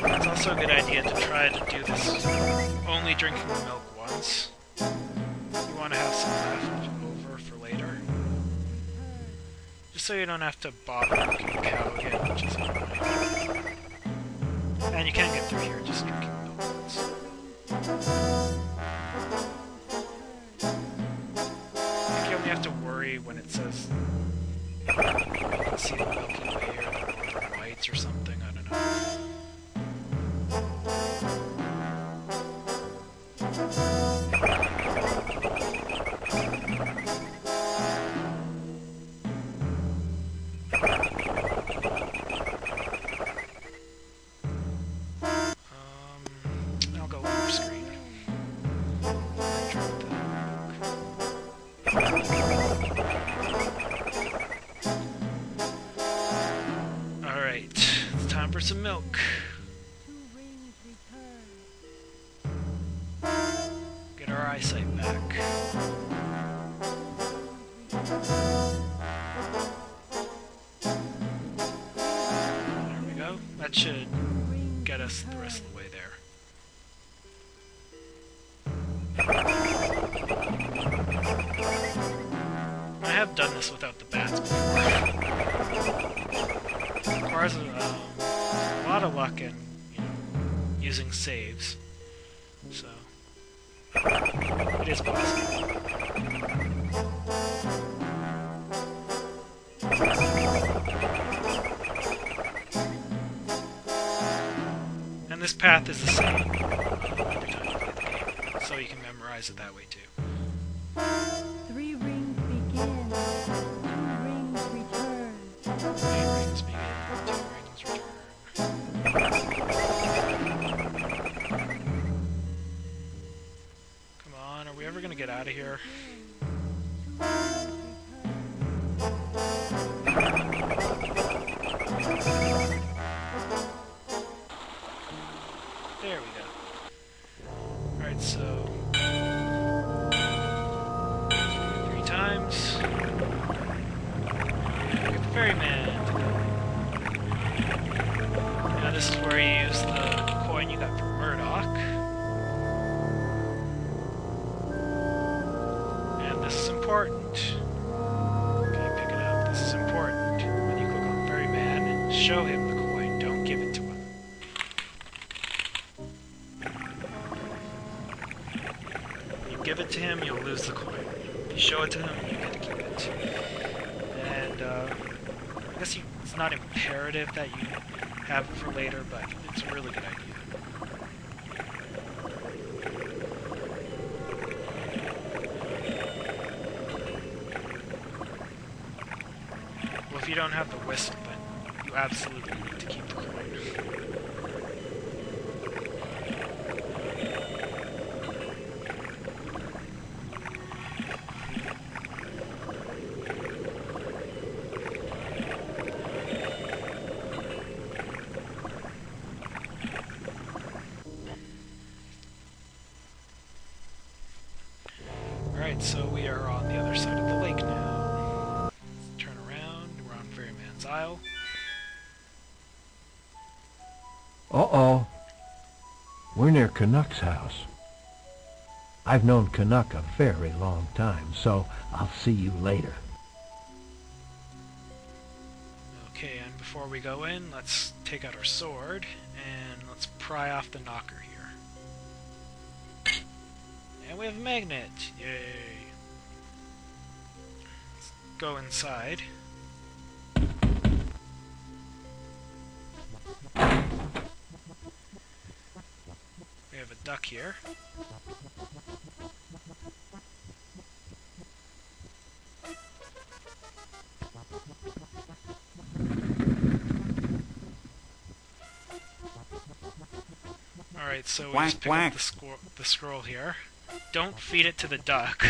It's also a good idea to try to do this only drinking the milk once. You want to have some left over for later. Just so you don't have to bother milking the cow again, which is annoying. And you can get through here just drinking the milk once. I think you only have to worry when it says you can see the Milky Way or the Northern Lights or something, I don't know. I'll go over screen. Alright, it's time for some milk. Get our eyesight back. There we go. That should get us the rest of the way there. I have done this without the bats before. It requires a lot of luck and, using saves. So, it is possible. And this path is the same every time you play the game, so you can memorize it that way too. 3 rings begin, 2 rings return. 3 rings begin, 2 rings return. Come on, are we ever gonna get out of here? There we go. Alright, so 3 times. Get the ferryman. Now this is where you use the coin you got from Murdoch. And this is important. Okay, pick it up. This is important. When you click on ferryman and show him the coin, don't give it to him. Give it to him, you'll lose the coin. If you show it to him, you get to keep it. And, I guess it's not imperative that you have it for later, but it's a really good idea. Well, if you don't have the wisp, then you absolutely need to keep the coin. Alright, so we are on the other side of the lake now. Let's turn around, we're on Ferryman's Isle. Uh-oh. We're near Canuck's house. I've known Canuck a very long time, so I'll see you later. Okay, and before we go in, let's take out our sword, and let's pry off the knocker here. And we have a magnet! Yay! Let's go inside. We have a duck here. Alright, so we Quack, just pick quack. up the scroll here. Don't feed it to the duck.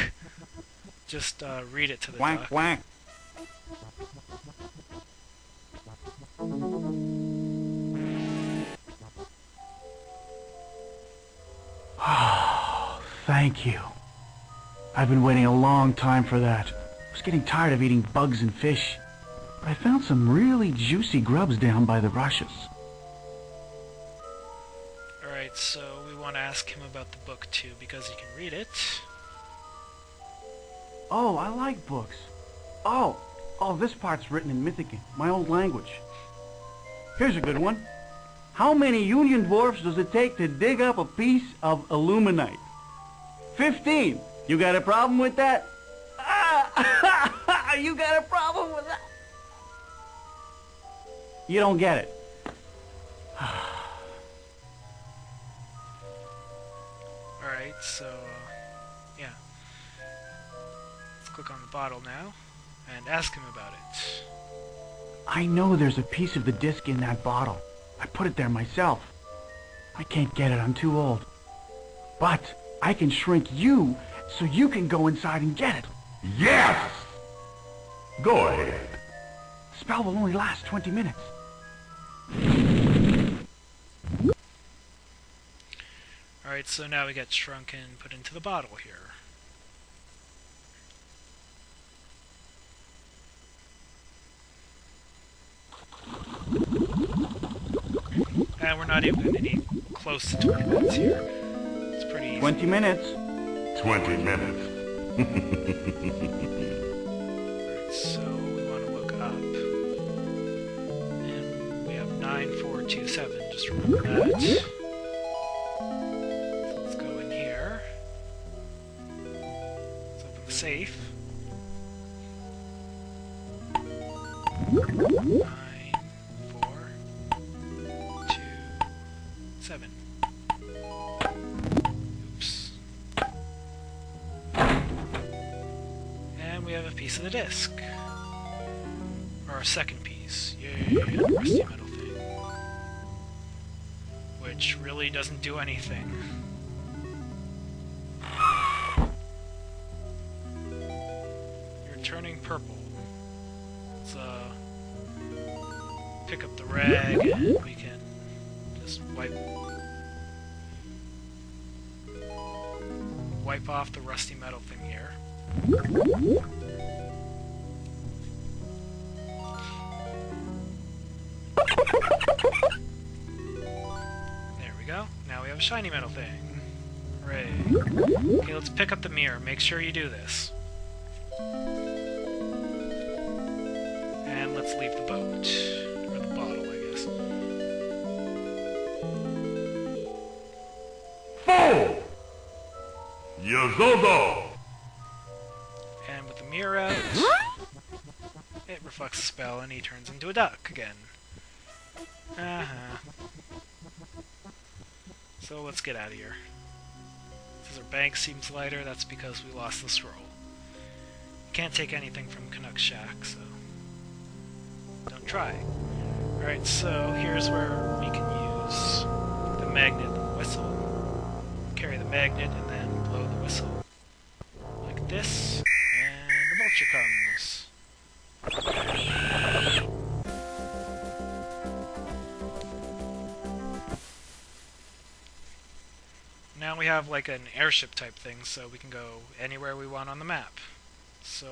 Just read it to the Quack, duck. quack. Thank you. I've been waiting a long time for that. I was getting tired of eating bugs and fish. But I found some really juicy grubs down by the rushes. Alright, so we want to ask him about the book too, because he can read it. Oh, I like books. Oh, this part's written in Mythican, my old language. Here's a good one. How many Union Dwarfs does it take to dig up a piece of aluminite? 15. You got a problem with that? You got a problem with that? You don't get it. Alright, so, yeah. Let's click on the bottle now, and ask him about it. I know there's a piece of the disc in that bottle. I put it there myself. I can't get it, I'm too old. But I can shrink you so you can go inside and get it. Yes! Go ahead. The spell will only last 20 minutes. Alright, so now we get shrunken put into the bottle here. And we're not even any close to 20 minutes here. It's pretty easy. 20 minutes. 20 minutes. Alright, so we want to look up. And we have 9427, just remember that. So let's go in here. Let's open the safe. 9, 4, 2, 7. Oops. And we have a piece of the disc. Or a second piece. Yay, and a rusty metal thing. Which really doesn't do anything. You're turning purple. Let's pick up the rag and we can just wipe off the rusty metal thing here. There we go. Now we have a shiny metal thing. Hooray. Okay, let's pick up the mirror. Make sure you do this. And let's leave the boat. Or the bottle, I guess. Fool! Yozozo! And with the mirror out, it reflects the spell and he turns into a duck again. So let's get out of here. Since our bank seems lighter, that's because we lost the scroll. Can't take anything from Canuck's shack, so don't try. Alright, so here's where we can use the magnet and the whistle. Carry the magnet and then blow the whistle. Like this, and the vulture comes. Now we have like an airship type thing, so we can go anywhere we want on the map. So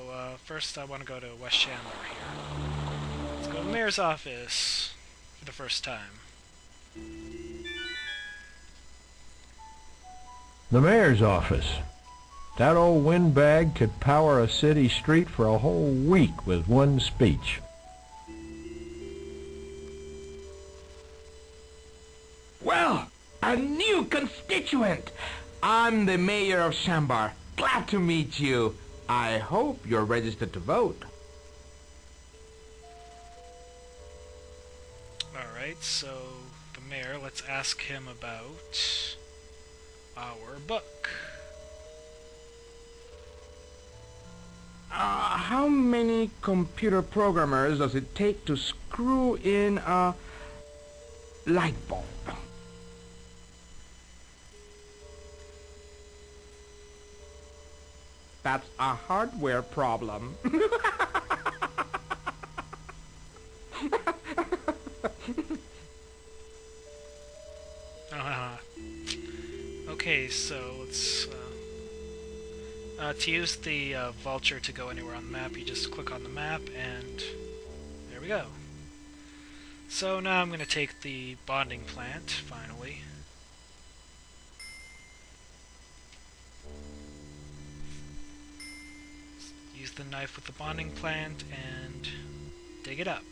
first I want to go to West Shambar here. Let's go to the mayor's office for the first time. The mayor's office. That old windbag could power a city street for a whole week with one speech. Well, a new constituent. I'm the mayor of Shambar. Glad to meet you. I hope you're registered to vote. Alright, so the mayor, let's ask him about our book. How many computer programmers does it take to screw in a light bulb? That's a hardware problem. Okay, so let's... to use the vulture to go anywhere on the map, you just click on the map, and there we go. So now I'm going to take the bonding plant, finally. Use the knife with the bonding plant and dig it up.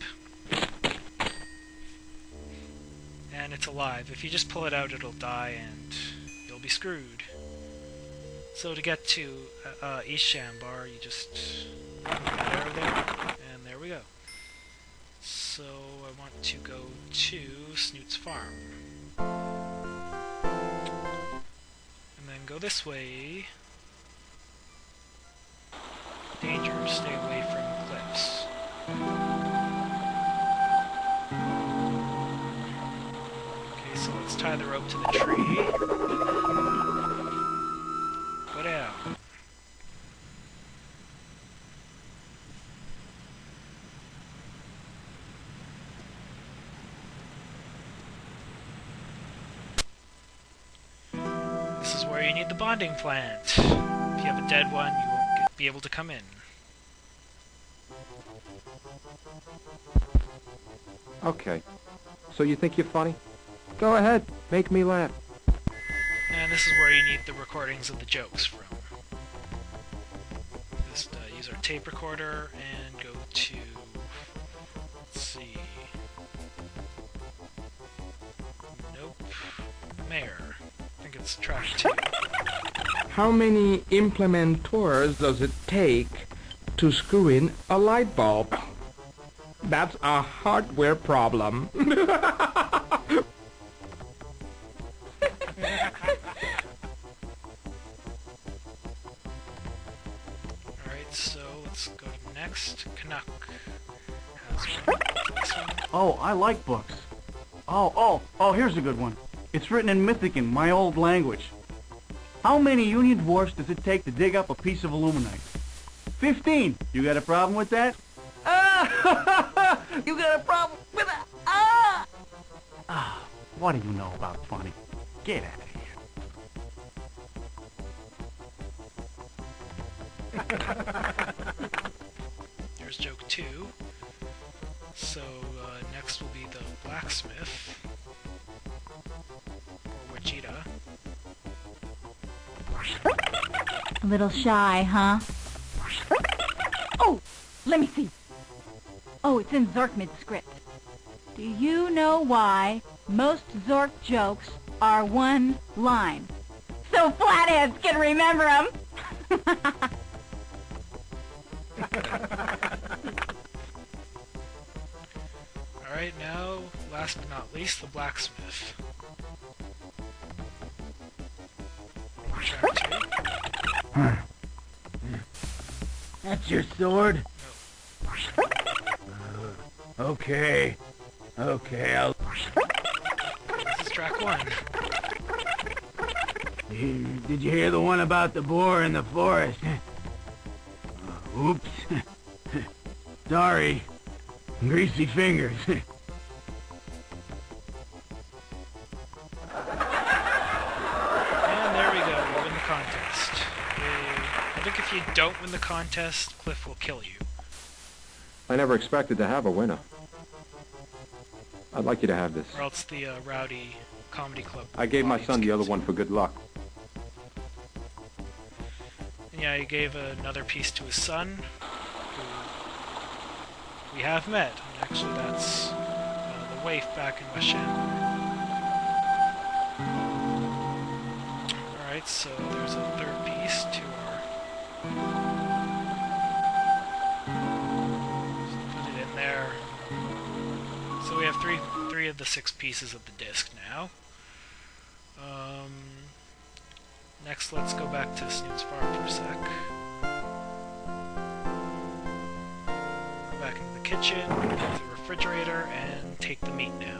And it's alive. If you just pull it out, it'll die and you'll be screwed. So to get to East Shambar, you just put that arrow there, and there we go. So I want to go to Snoot's farm. And then go this way. Danger, stay away from cliffs. Okay, so let's tie the rope to the tree. Go down. This is where you need the bonding plant. If you have a dead one, you won't be able to come in. Okay. So you think you're funny? Go ahead. Make me laugh. And this is where you need the recordings of the jokes from. Just use our tape recorder and go to... Let's see... Nope. Mayor. I think it's track 2. How many implementors does it take to screw in a light bulb? That's a hardware problem. Alright, so let's go to next. Canuck has one. This one. Oh, I like books. Oh, here's a good one. It's written in Mythican, my old language. How many Union dwarfs does it take to dig up a piece of aluminite? 15. You got a problem with that? Ah! You got a problem with that? Ah! Ah, what do you know about funny? Get out of here. There's joke 2. So next will be the blacksmith. Or Wichita. A little shy, huh? Oh, let me see. Oh, it's in Zork mid-script. Do you know why most Zork jokes are one line? So flatheads can remember them. Alright, now, last but not least, the blacksmith. Track 2. That's your sword? Okay, I'll... This is track 1. Did you hear the one about the boar in the forest? Oops. Sorry. Greasy fingers. And there we go, we win the contest. I think if you don't win the contest, Cliff will kill you. I never expected to have a winner. I'd like you to have this. Or else the Rowdy Comedy Club. I gave my son the other one for good luck. And yeah, he gave another piece to his son, who we have met. And actually, that's the waif back in West Shambar. Alright, so there's a third piece to our... Put it in there. So we have three of the 6 pieces of the disc now. Next, let's go back to Snoot's farm for a sec. Go back into the kitchen, go to the refrigerator, and take the meat now.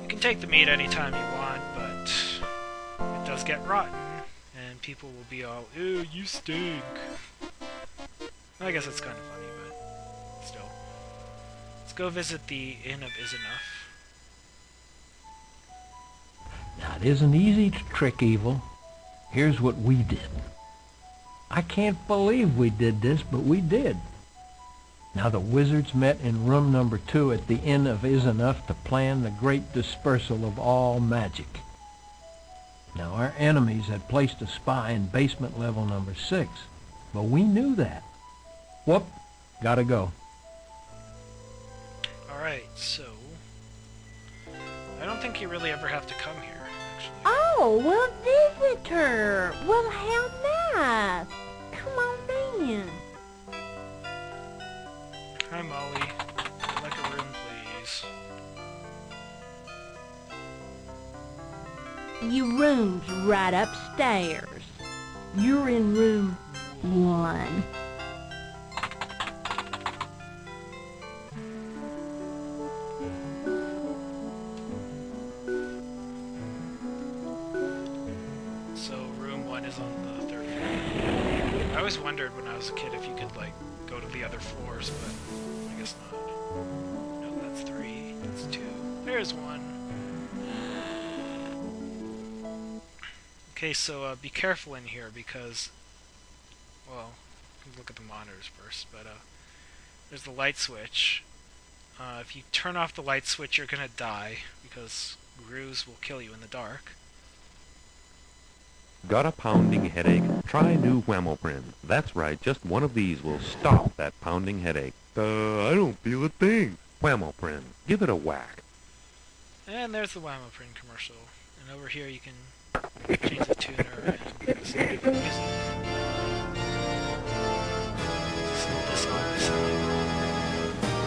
You can take the meat anytime you want, but it does get rotten, and people will be all, ew, you stink. I guess it's kind of funny, but still. Let's go visit the Inn of Is Enough. Now, it isn't easy to trick evil. Here's what we did. I can't believe we did this, but we did. Now, the wizards met in room number 2 at the Inn of Is Enough to plan the great dispersal of all magic. Now, our enemies had placed a spy in basement level number 6, but we knew that. Whoop, gotta go. Alright, so... I don't think you really ever have to come here, actually. Oh, well, visitor. Well, how nice. Come on in. Hi, Molly. I'd like a room, please. Your room's right upstairs. You're in room 1. So, room 1 is on the 3rd floor. I always wondered when I was a kid if you could, like, go to the other floors, but I guess not. No, that's 3. That's 2. There's 1. Okay, so be careful in here because, well, look at the monitors first, but there's the light switch. If you turn off the light switch, you're gonna die because Grues will kill you in the dark. Got a pounding headache? Try new Whamoprin. That's right, just one of these will stop that pounding headache. I don't feel a thing. Whamoprin. Give it a whack. And there's the Whamoprin commercial. And over here you can change the tuner and listen to different music. This on my side.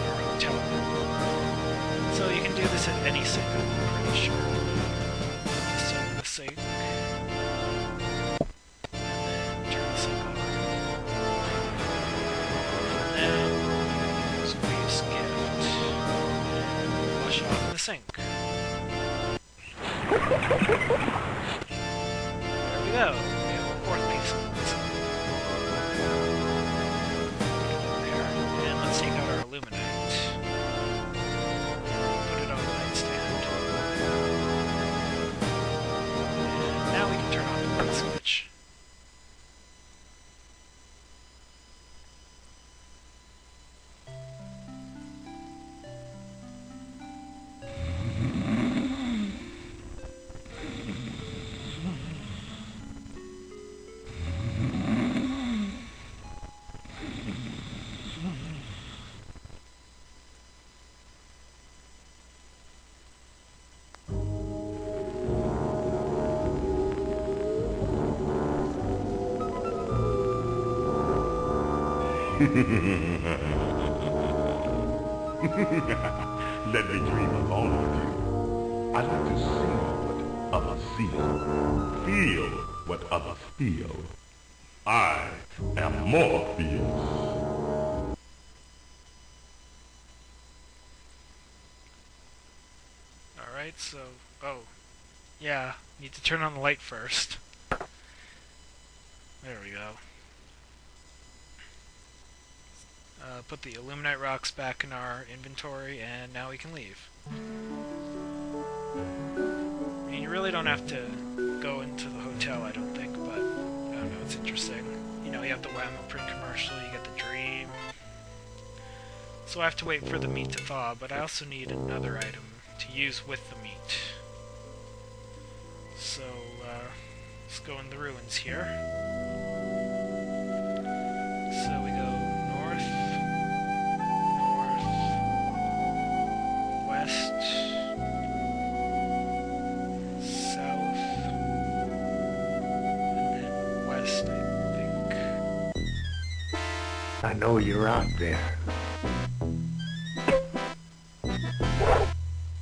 Or the telephone. So you can do this at any sync, I'm pretty sure. So the sync. Sink. There we go. We have a 4th piece of this. There. And let's take out our illuminite. Put it on the nightstand. And now we can turn on the light switch. Let me dream along with you. I like to see what others see, feel what others feel. I am Morpheus. Alright, so... Oh. Yeah, need to turn on the light first. There we go. Put the illuminite rocks back in our inventory, and now we can leave. I mean, you really don't have to go into the hotel, I don't think, but I don't know, it's interesting. You know, you have the Whamoprin commercial, you get the dream. So I have to wait for the meat to thaw, but I also need another item to use with the meat. So, let's go in the ruins here. So we go west, south, and then west, I think. I know you're out there.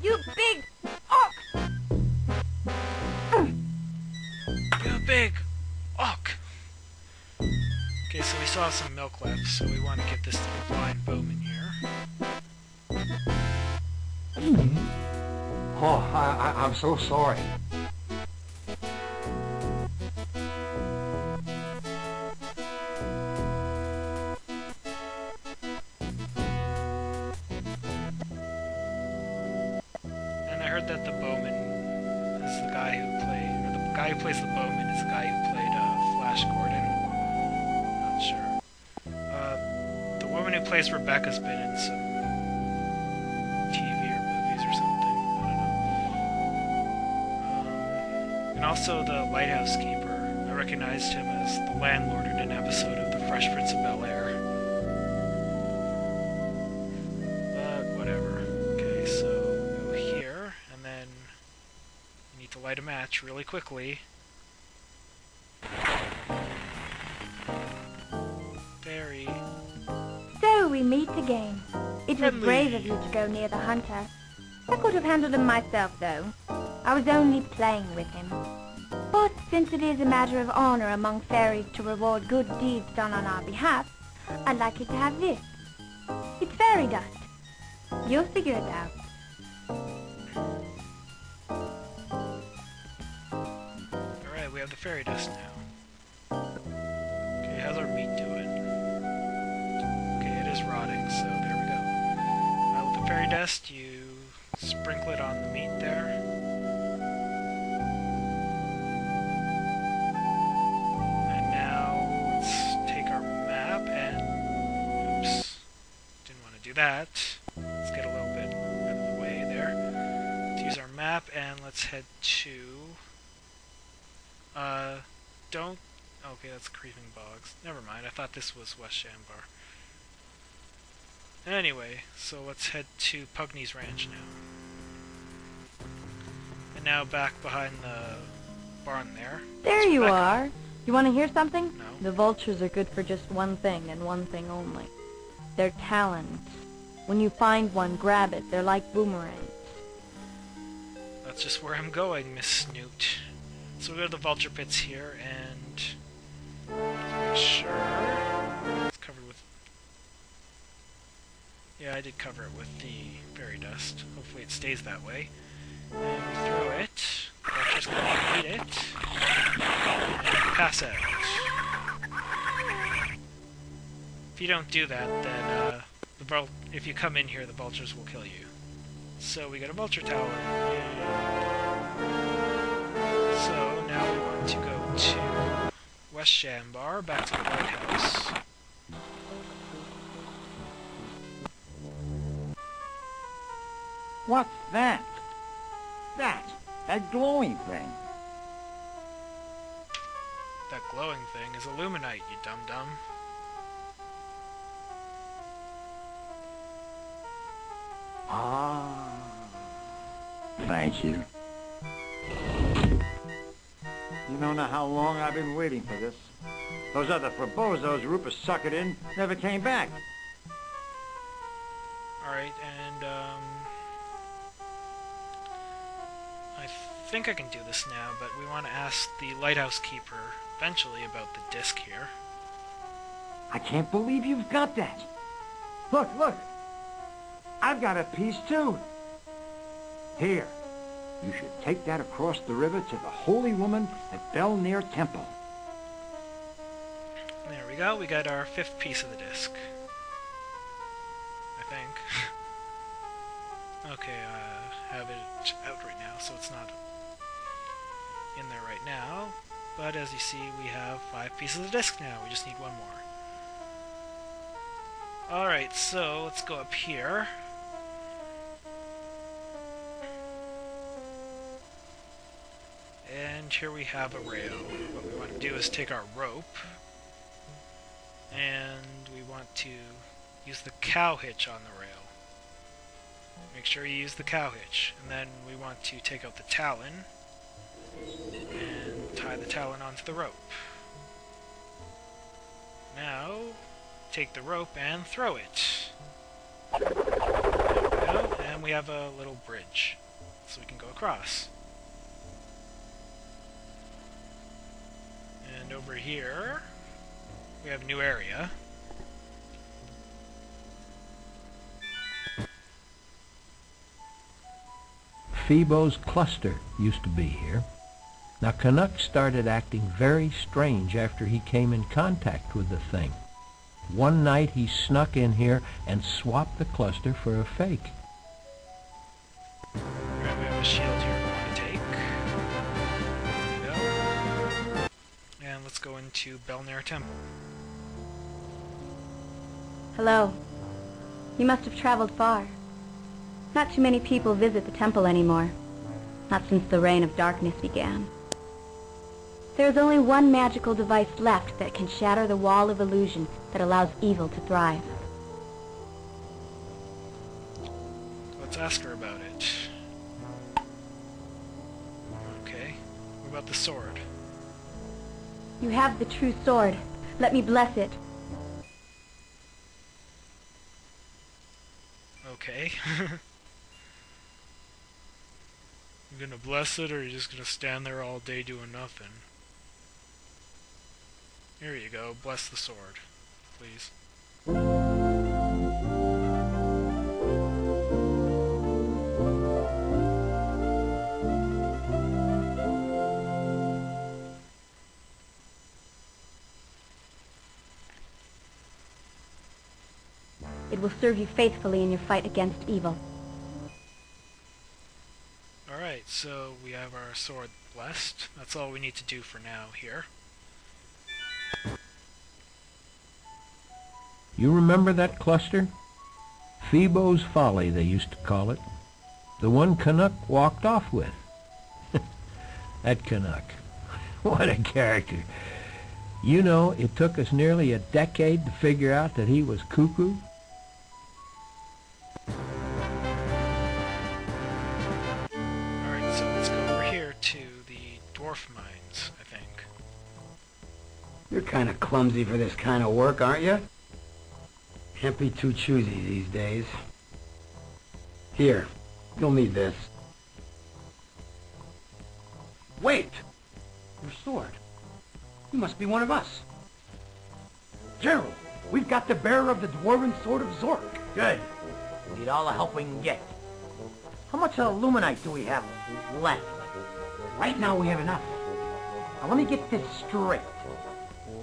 You big ox! You big ox! Okay, so we still have some milk left, so we want to get this to the blind bowman here. Oh, I'm so sorry. that the bowman is the guy who played, or the guy who plays the bowman is the guy who played Flash Gordon. Not sure. The woman who plays Rebecca's been in some TV or movies or something. I don't know. And also the lighthouse keeper. I recognized him as the landlord in an episode of The Fresh Prince of Bel-Air. But whatever. Okay, so go here, and then you need to light a match really quickly. Very. So we meet again. It was brave of you to go near the hunter. I could have handled him myself, though. I was only playing with him. But since it is a matter of honor among fairies to reward good deeds done on our behalf, I'd like you to have this. It's fairy dust. You'll figure it out. Alright, we have the fairy dust now. Okay, how's our meat doing? Okay, it is rotting, so there we go. With the fairy dust, you sprinkle it on the meat there. And now, let's take our map and... Oops. Didn't want to do that. Let's get a little bit out of the way there. Let's use our map and let's head to... don't... Okay, that's Creeping Bogs. Never mind, I thought this was West Shambar. Anyway, so let's head to Pugny's Ranch now. And now back behind the barn there. There you are. You want to hear something? No. The vultures are good for just one thing and one thing only. They're talons. When you find one, grab it. They're like boomerangs. That's just where I'm going, Miss Snoot. So we go to the vulture pits here, and make sure it's covered with... Yeah, I did cover it with the fairy dust. Hopefully it stays that way. And we throw it. Vulture's gonna eat it. And pass out. If you don't do that, then if you come in here, the vultures will kill you. So we got a vulture tower. So now we want to go to West Shambar, back to the lighthouse. What's that? That glowing thing. That glowing thing is illuminite, you dum-dum. Ah. Thank you. You don't know how long I've been waiting for this. Those other Frobozos Rupert suck it in never came back. Alright, and I think I can do this now, but we want to ask the lighthouse keeper eventually about the disc here. I can't believe you've got that. Look, look. I've got a piece too. Here. You should take that across the river to the Holy Woman at Belnir Temple. There we go, we got our 5th piece of the disc. I think. Okay, I have it out right now, so it's not in there right now. But as you see, we have 5 pieces of disc now. We just need one more. Alright, so let's go up here. And here we have a rail. What we want to do is take our rope, and we want to use the cow hitch on the rail. Make sure you use the cow hitch. And then we want to take out the talon, and tie the talon onto the rope. Now, take the rope and throw it. There we go, and we have a little bridge, so we can go across. And over here, we have a new area. Phoebo's cluster used to be here. Now, Canuck started acting very strange after he came in contact with the thing. One night he snuck in here and swapped the cluster for a fake. Right, we have a to Belnair Temple. Hello. You must have traveled far. Not too many people visit the temple anymore. Not since the reign of darkness began. There is only one magical device left that can shatter the wall of illusion that allows evil to thrive. Let's ask her about it. Okay. What about the sword? You have the true sword. Let me bless it. Okay. You gonna bless it, or are you just gonna stand there all day doing nothing? Here you go. Bless the sword, please. It will serve you faithfully in your fight against evil. Alright, so we have our sword blessed. That's all we need to do for now here. You remember that cluster? Phoebo's Folly, they used to call it. The one Canuck walked off with. That Canuck. What a character. You know, it took us nearly a decade to figure out that he was cuckoo. Alright, so let's go over here to the dwarf mines, I think. You're kind of clumsy for this kind of work, aren't you? Can't be too choosy these days. Here, you'll need this. Wait! Your sword. You must be one of us. General, we've got the bearer of the dwarven sword of Zork. Good. We need all the help we can get. How much illuminite do we have left? Right now we have enough. Now let me get this straight.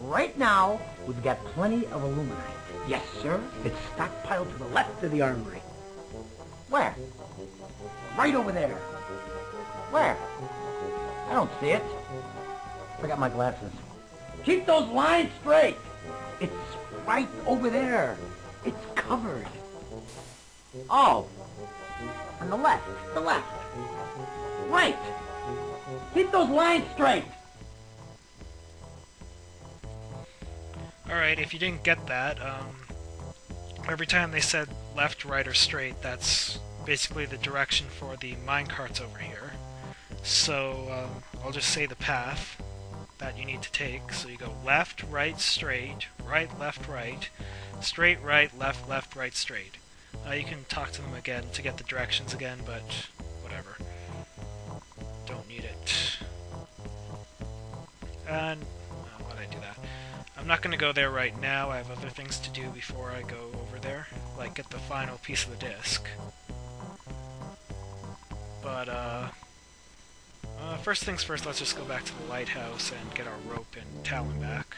Right now, we've got plenty of illuminite. Yes, sir. It's stockpiled to the left of the armory. Where? Right over there. Where? I don't see it. I got my glasses. Keep those lines straight. It's right over there. It's covered. Oh, On the left. the left. Right. Keep those lines straight. Alright, if you didn't get that, every time they said left, right, or straight, that's basically the direction for the minecarts over here. So, I'll just say the path that you need to take. So you go left, right, straight, right, left, right, straight, right, left, right, straight. You can talk to them again to get the directions again, but whatever. Don't need it. And why'd I do that? I'm not going to go there right now. I have other things to do before I go over there, like get the final piece of the disc. But first things first, let's just go back to the lighthouse and get our rope and talon back.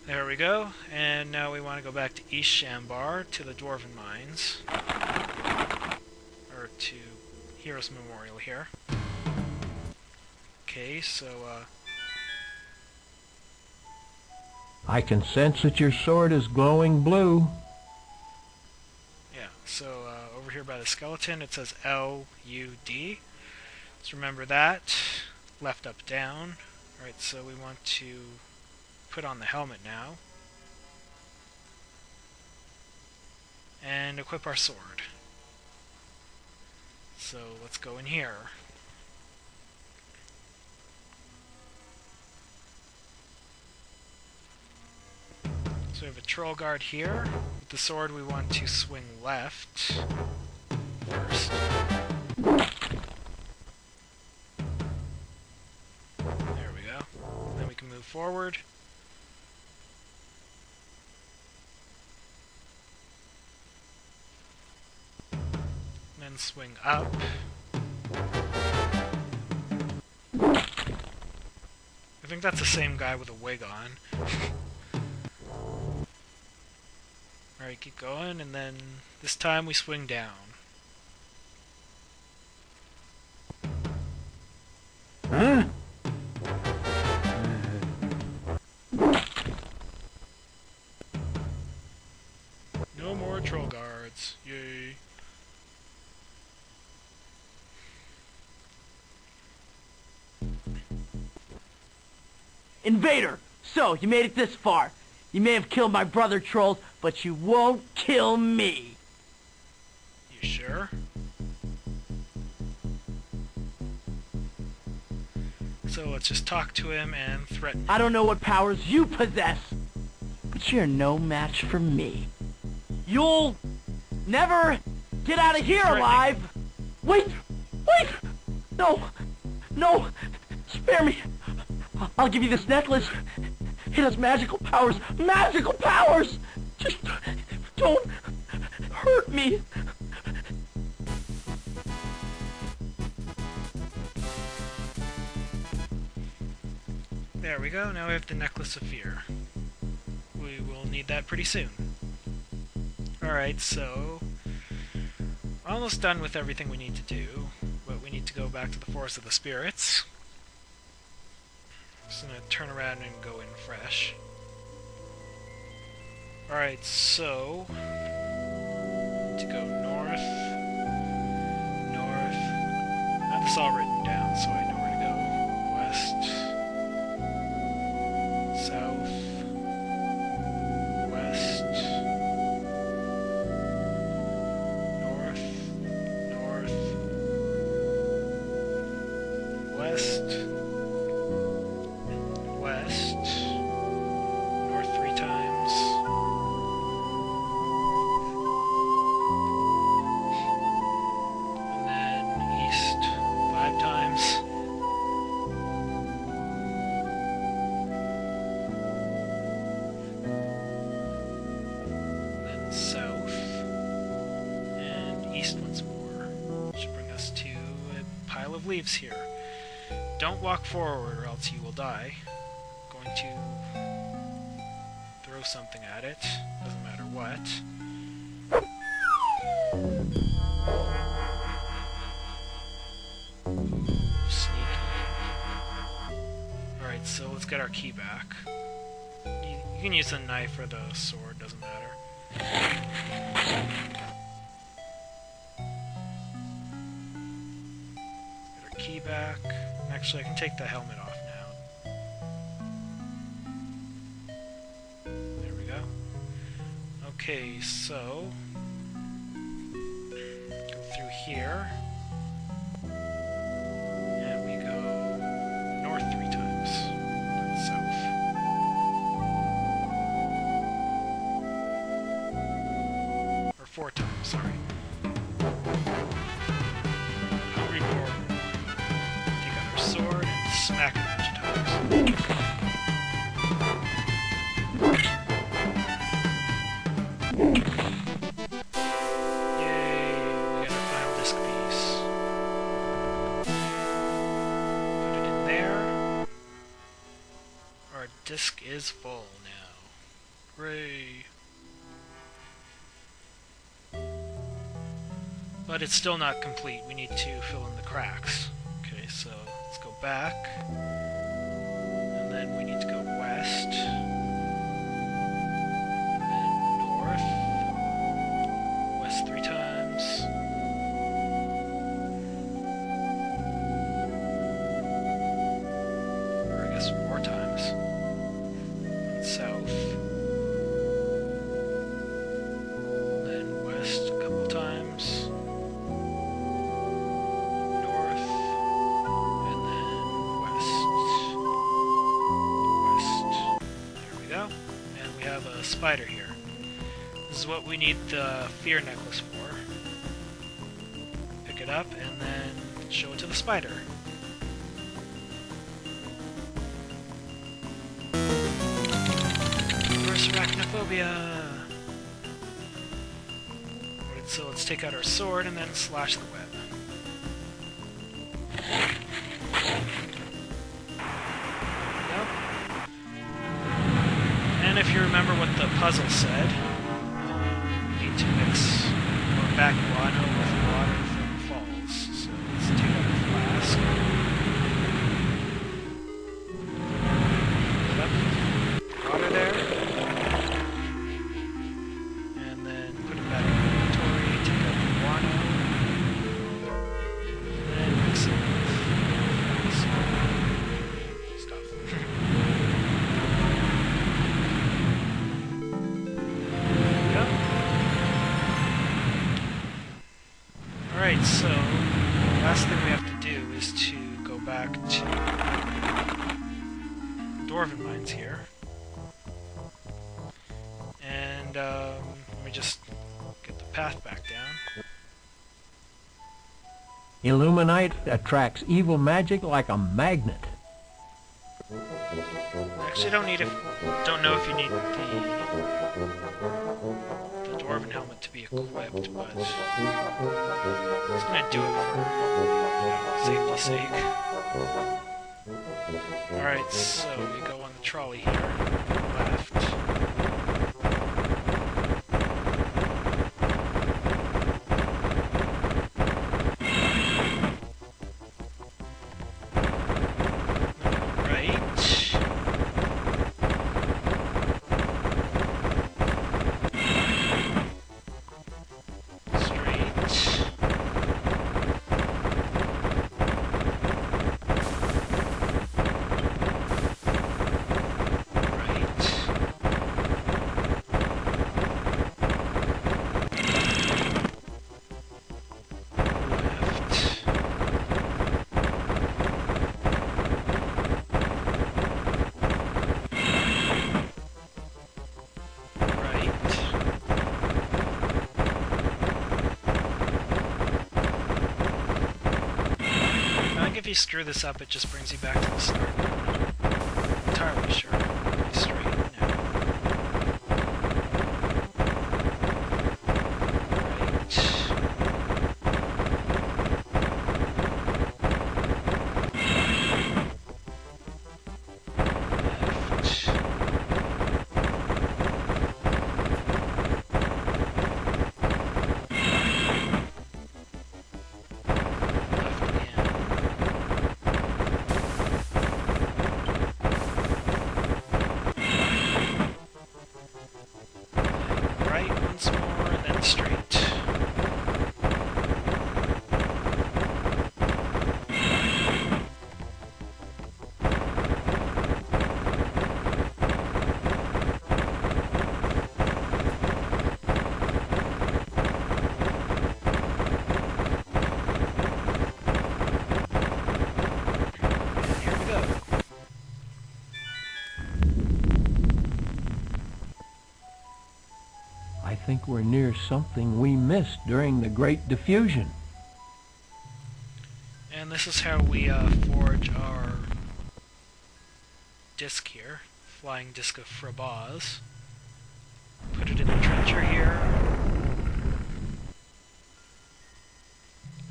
There we go, and now we want to go back to East Shambar, to the Dwarven Mines. Or to Heroes Memorial here. Okay, so, I can sense that your sword is glowing blue. yeah, so, over here by the skeleton, it says L-U-D. Let's remember that. Left, up, down. Alright, so we want to put on the helmet now. And equip our sword. So let's go in here. So we have a troll guard here. With the sword we want to swing left first. There we go. Then we can move forward. Then swing up. I think that's the same guy with a wig on. Alright, keep going, and then this time we swing down. Huh? No more troll guards. Yay. Invader! So, you made it this far. You may have killed my brother trolls, but you won't kill me. You sure? So let's just talk to him and threaten him. I don't know what powers you possess, but you're no match for me. You'll never get out of here alive. Wait! Wait! No! No! Spare me! I'll give you this necklace. It has magical powers. Magical powers! Just don't hurt me. There we go. Now we have the Necklace of Fear. We will need that pretty soon. Alright, so we're almost done with everything we need to do, but we need to go back to the Forest of the Spirits. Just gonna turn around and go in fresh. Alright, so to go north. I have this all written down so I know where to go. West, south, west, north, west, north 3 times, and then east 5 times. Then south, and east once more. Should bring us to a pile of leaves here. Don't walk forward or else you will die. I'm going to throw something at it, doesn't matter what. Sneaky. Alright, so let's get our key back. You can use the knife or the sword, doesn't matter. Get our key back. Actually, I can take the helmet off now. There we go. Okay, so go through here. And we go north 3 times. And south. Or 4 times, sorry. Hungry boar. Take out our sword and smack it a bunch of times. Yay, we got our final disc piece. Put it in there. Our disc is full now. Hooray. But it's still not complete. We need to fill in the cracks. Okay, so let's go back. And then we need to go west. And then north. West 3 times. Or I guess 4 times. And south. And then west a couple times. North. And then west. West. There we go. And we have a spider here. This is what we need the fear necklace for. Pick it up and then show it to the spider. Reverse arachnophobia! Alright, so let's take out our sword and then slash the web. And if you remember what the puzzle said, back guano with water from the falls. So let's take out the flask. Fill up water there. And then put it back in the inventory, take out the guano. And then mix it with stuff. Alright, so the last thing we have to do is to go back to Dwarven Mines here. And let me just get the path back down. Illuminite attracts evil magic like a magnet. Actually, don't know if you need the Dwarven helmet to be equipped, but I'm just gonna do it for safety's sake. Alright, so we go on the trolley here, left. If you screw this up, it just brings you back to the start. I'm not entirely sure. Be straight now. I think we're near something we missed during the Great Diffusion. And this is how we forge our disc here, flying disc of Frobaz. Put it in the trencher here.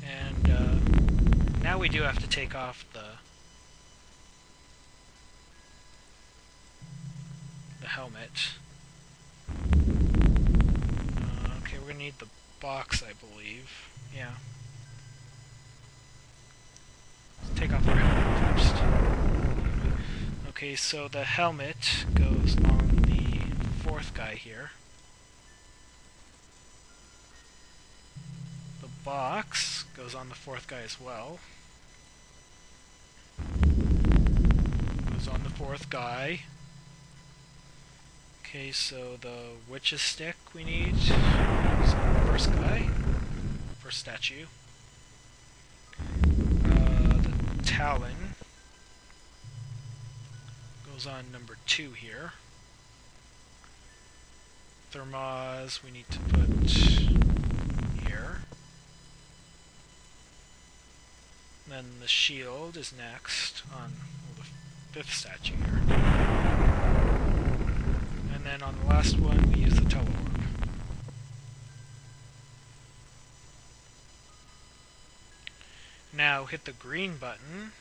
And now we do have to take off the helmet. Okay, we're gonna need the box, I believe. Yeah. Let's take off our helmet first. Okay, so the helmet goes on the fourth guy here. The box goes on the fourth guy as well. Goes on the fourth guy. Okay, so the witch's stick we need is on the first guy, first statue. The talon goes on number 2 here. Thermos we need to put here. Then the shield is next on the 5th statue here. And then on the last one, we use the teleorb. Now hit the green button.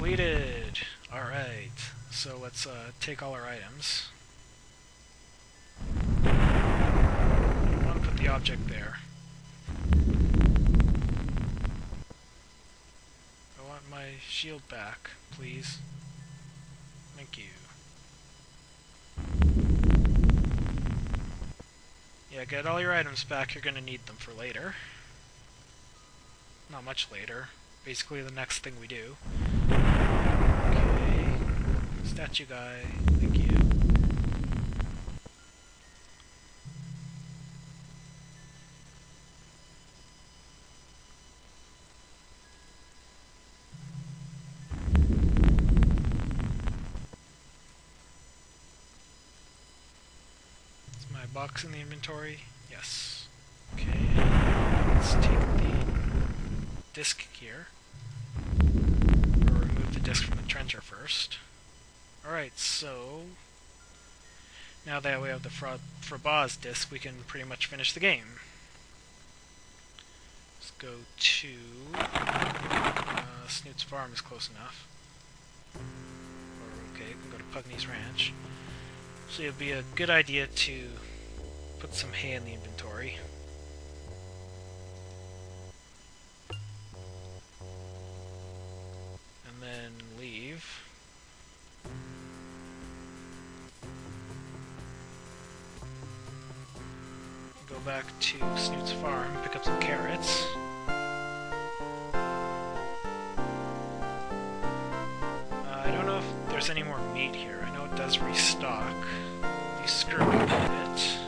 Completed! Alright, so let's take all our items. I want to put the object there. I want my shield back, please. Thank you. Yeah, get all your items back, you're gonna need them for later. Not much later. Basically the next thing we do. Okay. Statue guy, thank you. Is my box in the inventory? Yes. Okay, let's take the disc here. Or remove the disc from the trencher first. Alright, so now that we have the Frob's disc, we can pretty much finish the game. Let's go to Snoot's Farm is close enough. Or, okay, we can go to Pugny's Ranch. So it'd be a good idea to put some hay in the inventory. And then leave. Go back to Snoot's farm, pick up some carrots. I don't know if there's any more meat here. I know it does restock. You screw up a bit.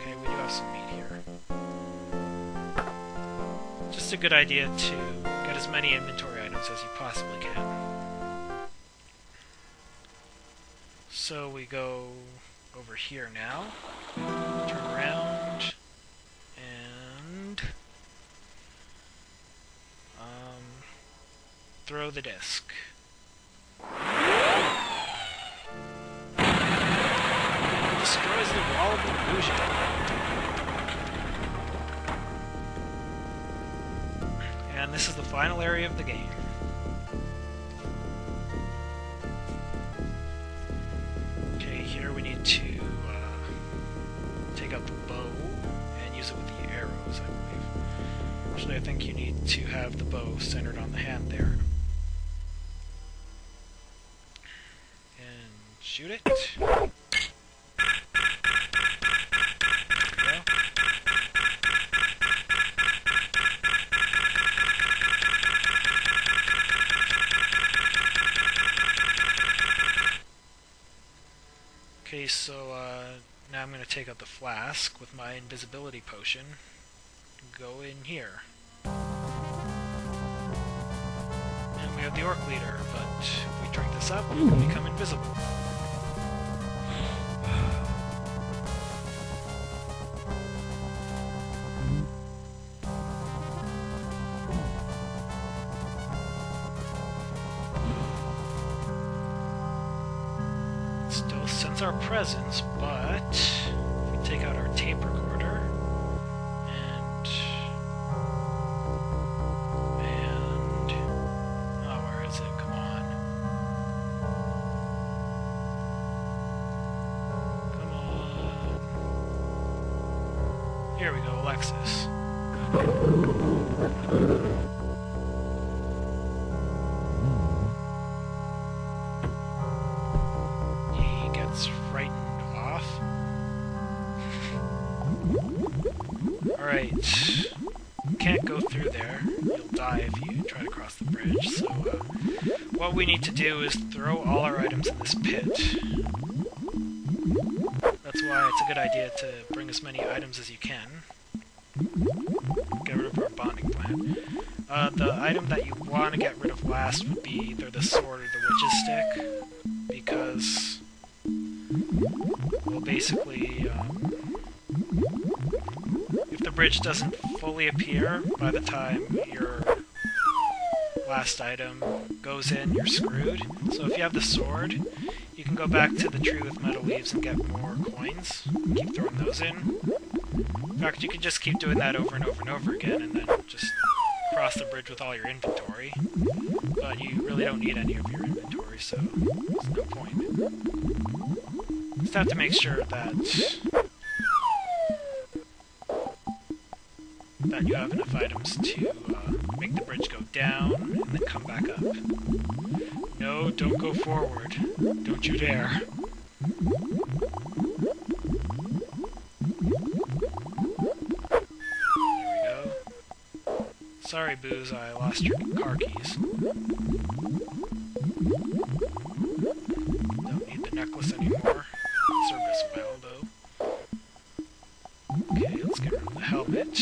Okay, we do have some meat here. Just a good idea to get as many inventory items as you possibly can. So we go over here now, turn around, and throw the disc. Destroys the wall of illusion. And this is the final area of the game. Okay, here we need to take out the bow and use it with the arrows, I believe. Actually, I think you need to have the bow centered on the hand there. And shoot it. Okay, so now I'm going to take out the flask with my invisibility potion. Go in here. And we have the orc leader, but if we drink this up, we'll become invisible. Still sense our presence, but if we take out our tape recorder and oh, where is it? Come on. Come on. Here we go, Alexis. Frightened off. Alright. Can't go through there. You'll die if you try to cross the bridge. So, what we need to do is throw all our items in this pit. That's why it's a good idea to bring as many items as you can. Get rid of our bonding plant. The item that you want to get rid of last would be either the sword or the witch's stick, because well, basically, if the bridge doesn't fully appear by the time your last item goes in, you're screwed. So if you have the sword, you can go back to the tree with metal leaves and get more coins. Keep throwing those in. In fact, you can just keep doing that over and over and over again, and then just cross the bridge with all your inventory, but you really don't need any of your inventory, so there's no point. Just have to make sure that you have enough items to make the bridge go down and then come back up. No, don't go forward. Don't you dare. There we go. Sorry, Booze, I lost your car keys. Don't need the necklace anymore. Served us well, though. Okay, let's get rid of the helmet.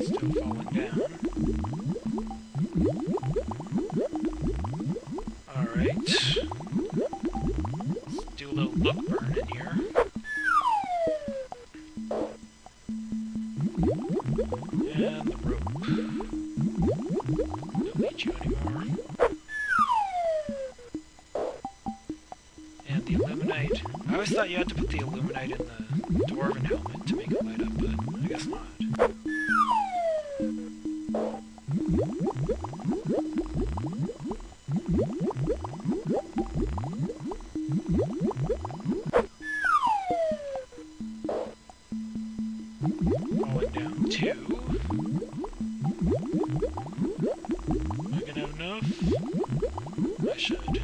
Still falling down. Alright. Let's do a little look burn in here. And the rope. Don't need you anymore. And the illuminite. I always thought you had to put the illuminite in the dwarven helmet to make it light up, but I guess not. Falling down 2. Am I gonna have enough? I should.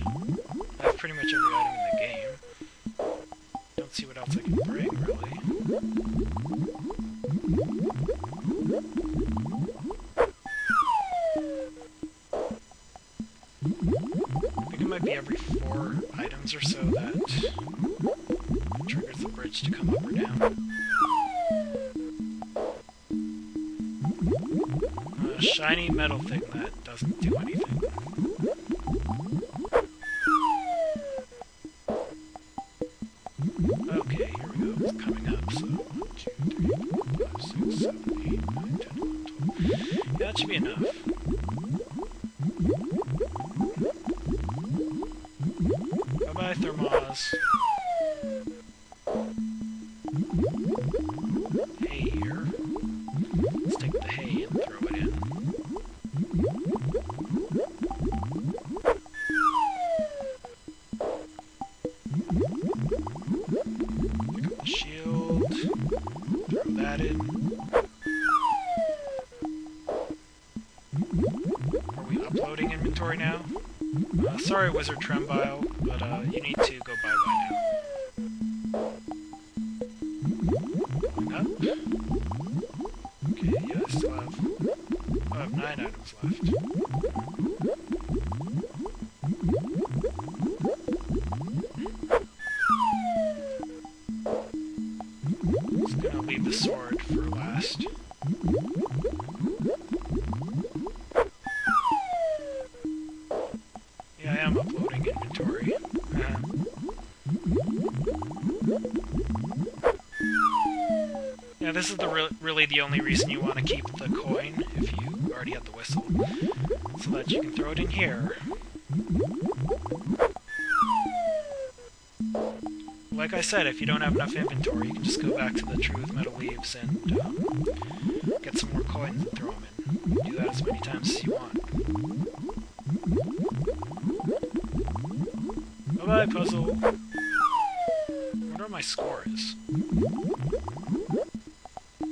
I have pretty much every item in the game. Don't see what else I can bring, really. I think it might be every 4 items or so that triggers the bridge to come up or down. A shiny metal thing that doesn't do anything. Okay, here we go. It's coming up, so 1, 2, 3, 4, 5, 6, 7, 8, 9, 10, 11, 12. Yeah, that should be enough. Bye-bye, Thermos. Hay here. Let's take the hay and throw it in. Pick up the shield. Throw that in. Are we uploading inventory now? Sorry, Wizard Trembile, but you need to go bye-bye now. Going up. Okay, yeah, I still have... I have 9 items left. Just gonna leave the sword for last. Yeah, I am uploading inventory. Yeah, this is really the only reason you want to keep the coin, if you already have the whistle, so that you can throw it in here. Like I said, if you don't have enough inventory, you can just go back to the True with Metal Leaves and get some more coins and throw them in. Do that as many times as you want. Bye-bye, puzzle. I wonder what my score is.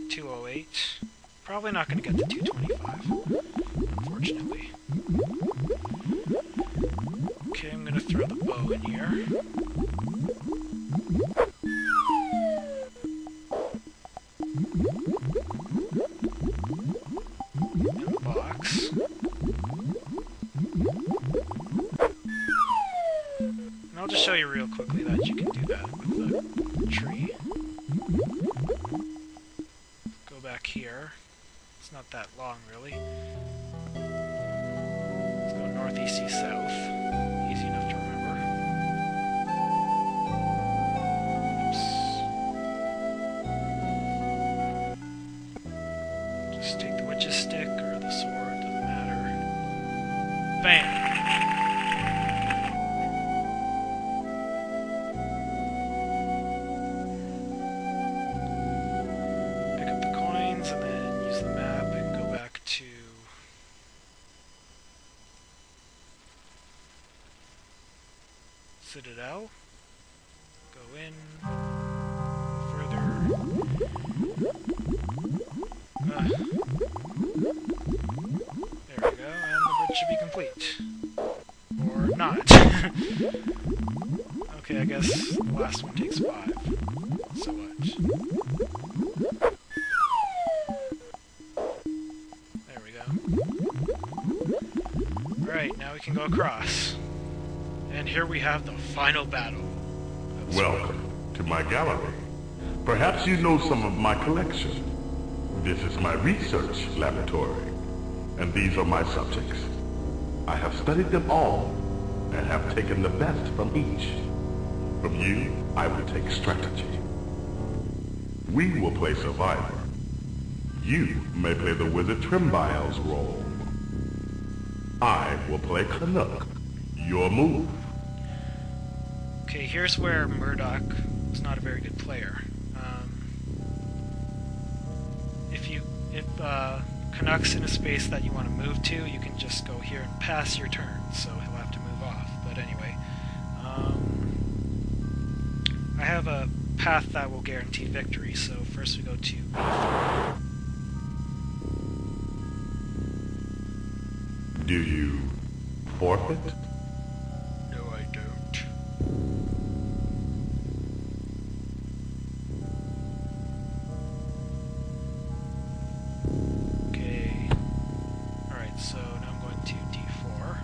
208. Probably not going to get to 225, unfortunately. Okay, I'm going to throw the bow in here. In the box. And I'll just show you real quickly that you can do that with the tree. Go back here. It's not that long, really. Let's go northeast, east, south. Easy enough to remember. Oops. Citadel. Go in. Further. There we go, and the bridge should be complete. Or not. Okay, I guess the last one takes 5. So what? There we go. Alright, now we can go across. And here we have the final battle. Welcome to my gallery. Perhaps you know some of my collection. This is my research laboratory, and these are my subjects. I have studied them all, and have taken the best from each. From you, I will take strategy. We will play survivor. You may play the Wizard Trimbile's role. I will play Canuck. Your move. Okay, here's where Murdoch was not a very good player. If Canuck's in a space that you want to move to, you can just go here and pass your turn, so he'll have to move off. But anyway, I have a path that will guarantee victory, so first we go to B4. Do you forfeit? No, I don't. Okay. Alright, so now I'm going to D4.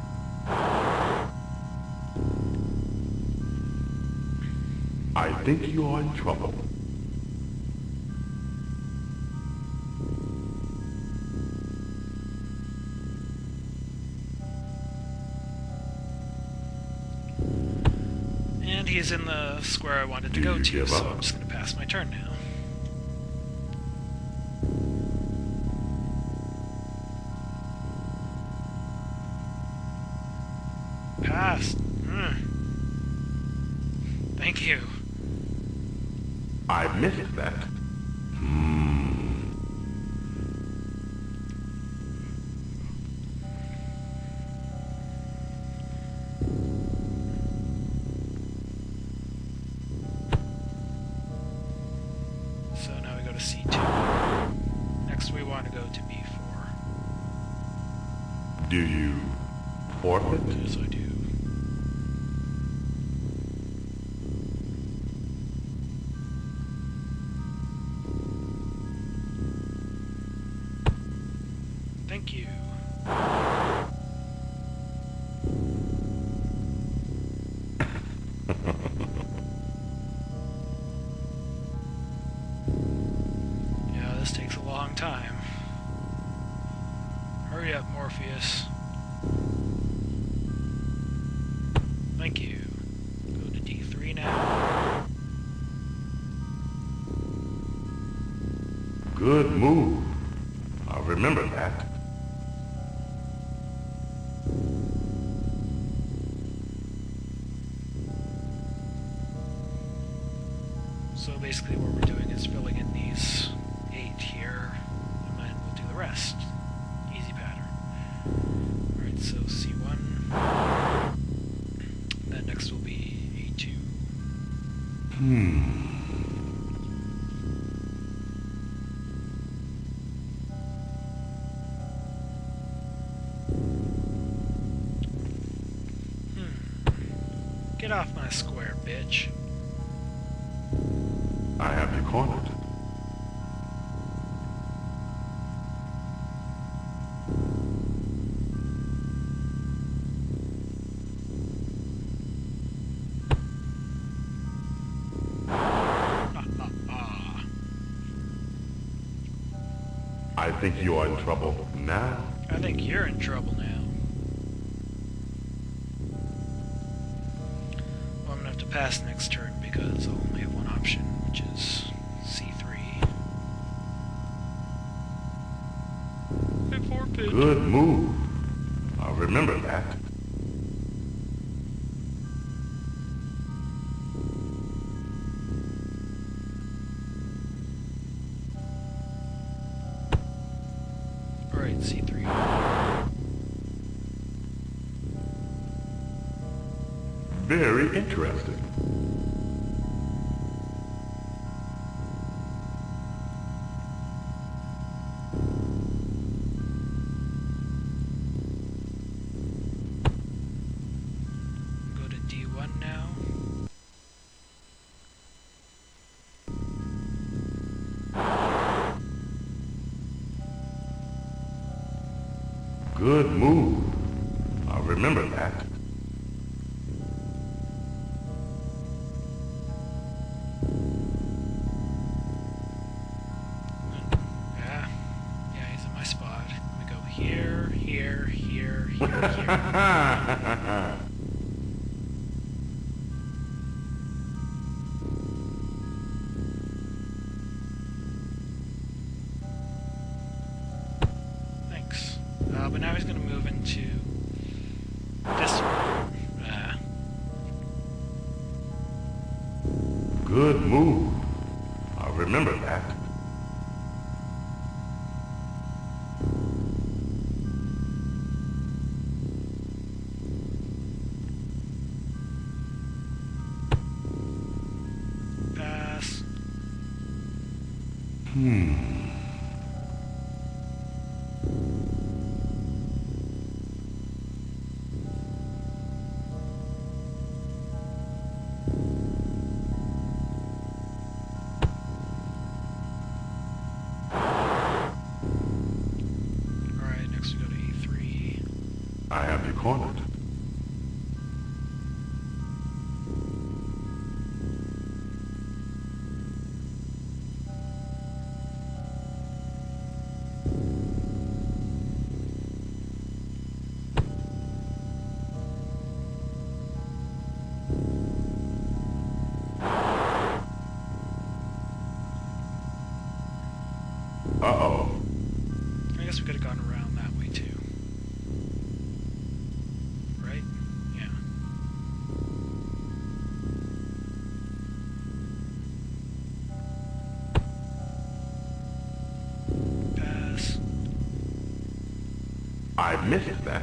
I think you are in trouble. And he's in the square I wanted to go to, so I'm just going to pass my turn now. Passed. Thank you. I missed that. So now we go to C2. Next we want to go to B4. Do you forfeit? Yes, I do. Thank you. Yeah, this takes a long time. Hurry up, Morpheus. Thank you. Go to D3 now. Good move. I'll remember that. So basically what we're doing is filling in these 8 here, and then we'll do the rest. Easy pattern. Alright, so C1. Then next will be A2. Get off my square, bitch. I have you cornered. I think you are in trouble now. I think you're in trouble now. Well, I'm gonna have to pass next turn because I'll only have one option, which is C3. I forfeit. Good move. I'll remember that. Alright, C3. Very interesting. Go to D1 now. Good move. I'll remember that. Yeah. Yeah, he's in my spot. We go here, here, here, here, here. Thanks. But now he's gonna move into this one. Good move. I'll remember that. Pass. Alright, next we go to E3. I have you cornered. Uh-oh. I guess we could have gone around that way too. Right? Yeah. Pass. I missed that.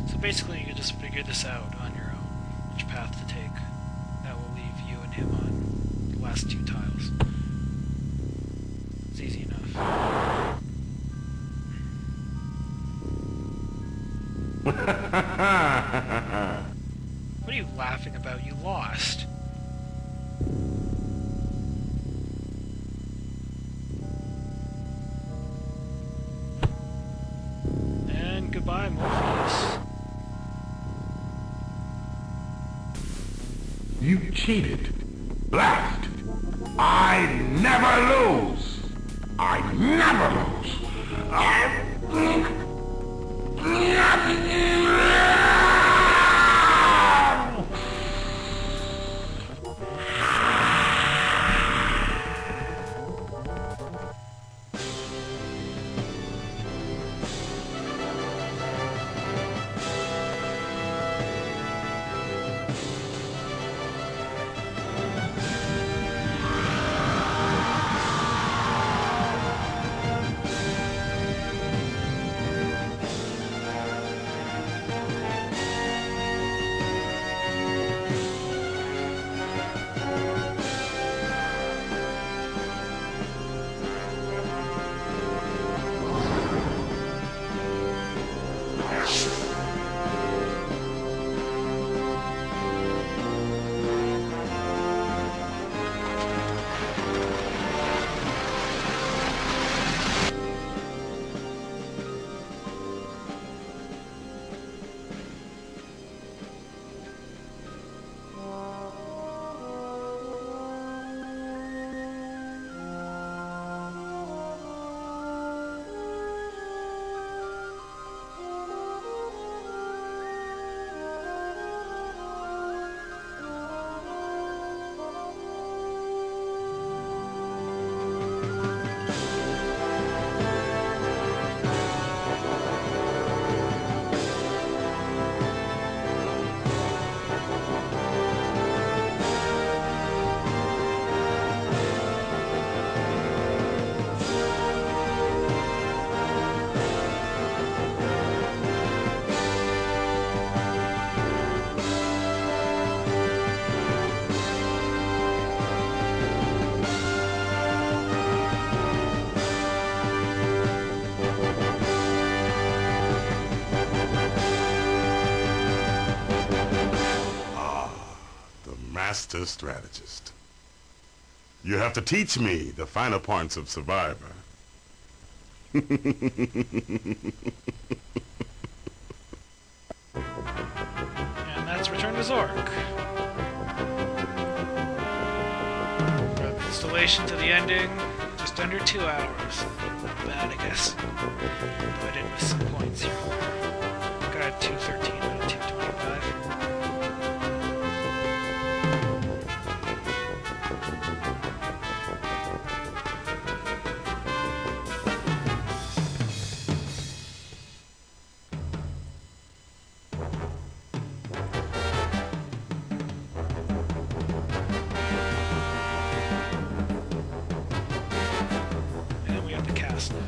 So basically you could just figure this out on your own, which path to take. That will leave you and him on the last two tiles. It's easy enough. What are you laughing about? You lost. And goodbye, Morpheus. You cheated. Blast! I never lose! I never lose! master strategist. You have to teach me the finer points of Survivor. And that's Return to Zork. From installation to the ending, just under 2 hours. Not bad, I guess. Though I did miss some points here. Got a 213 out of 225. And we have the cast now.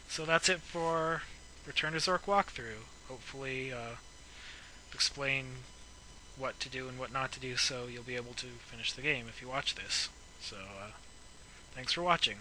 So that's it for Return to Zork walkthrough. Hopefully explain what to do and what not to do so you'll be able to finish the game if you watch this. So thanks for watching.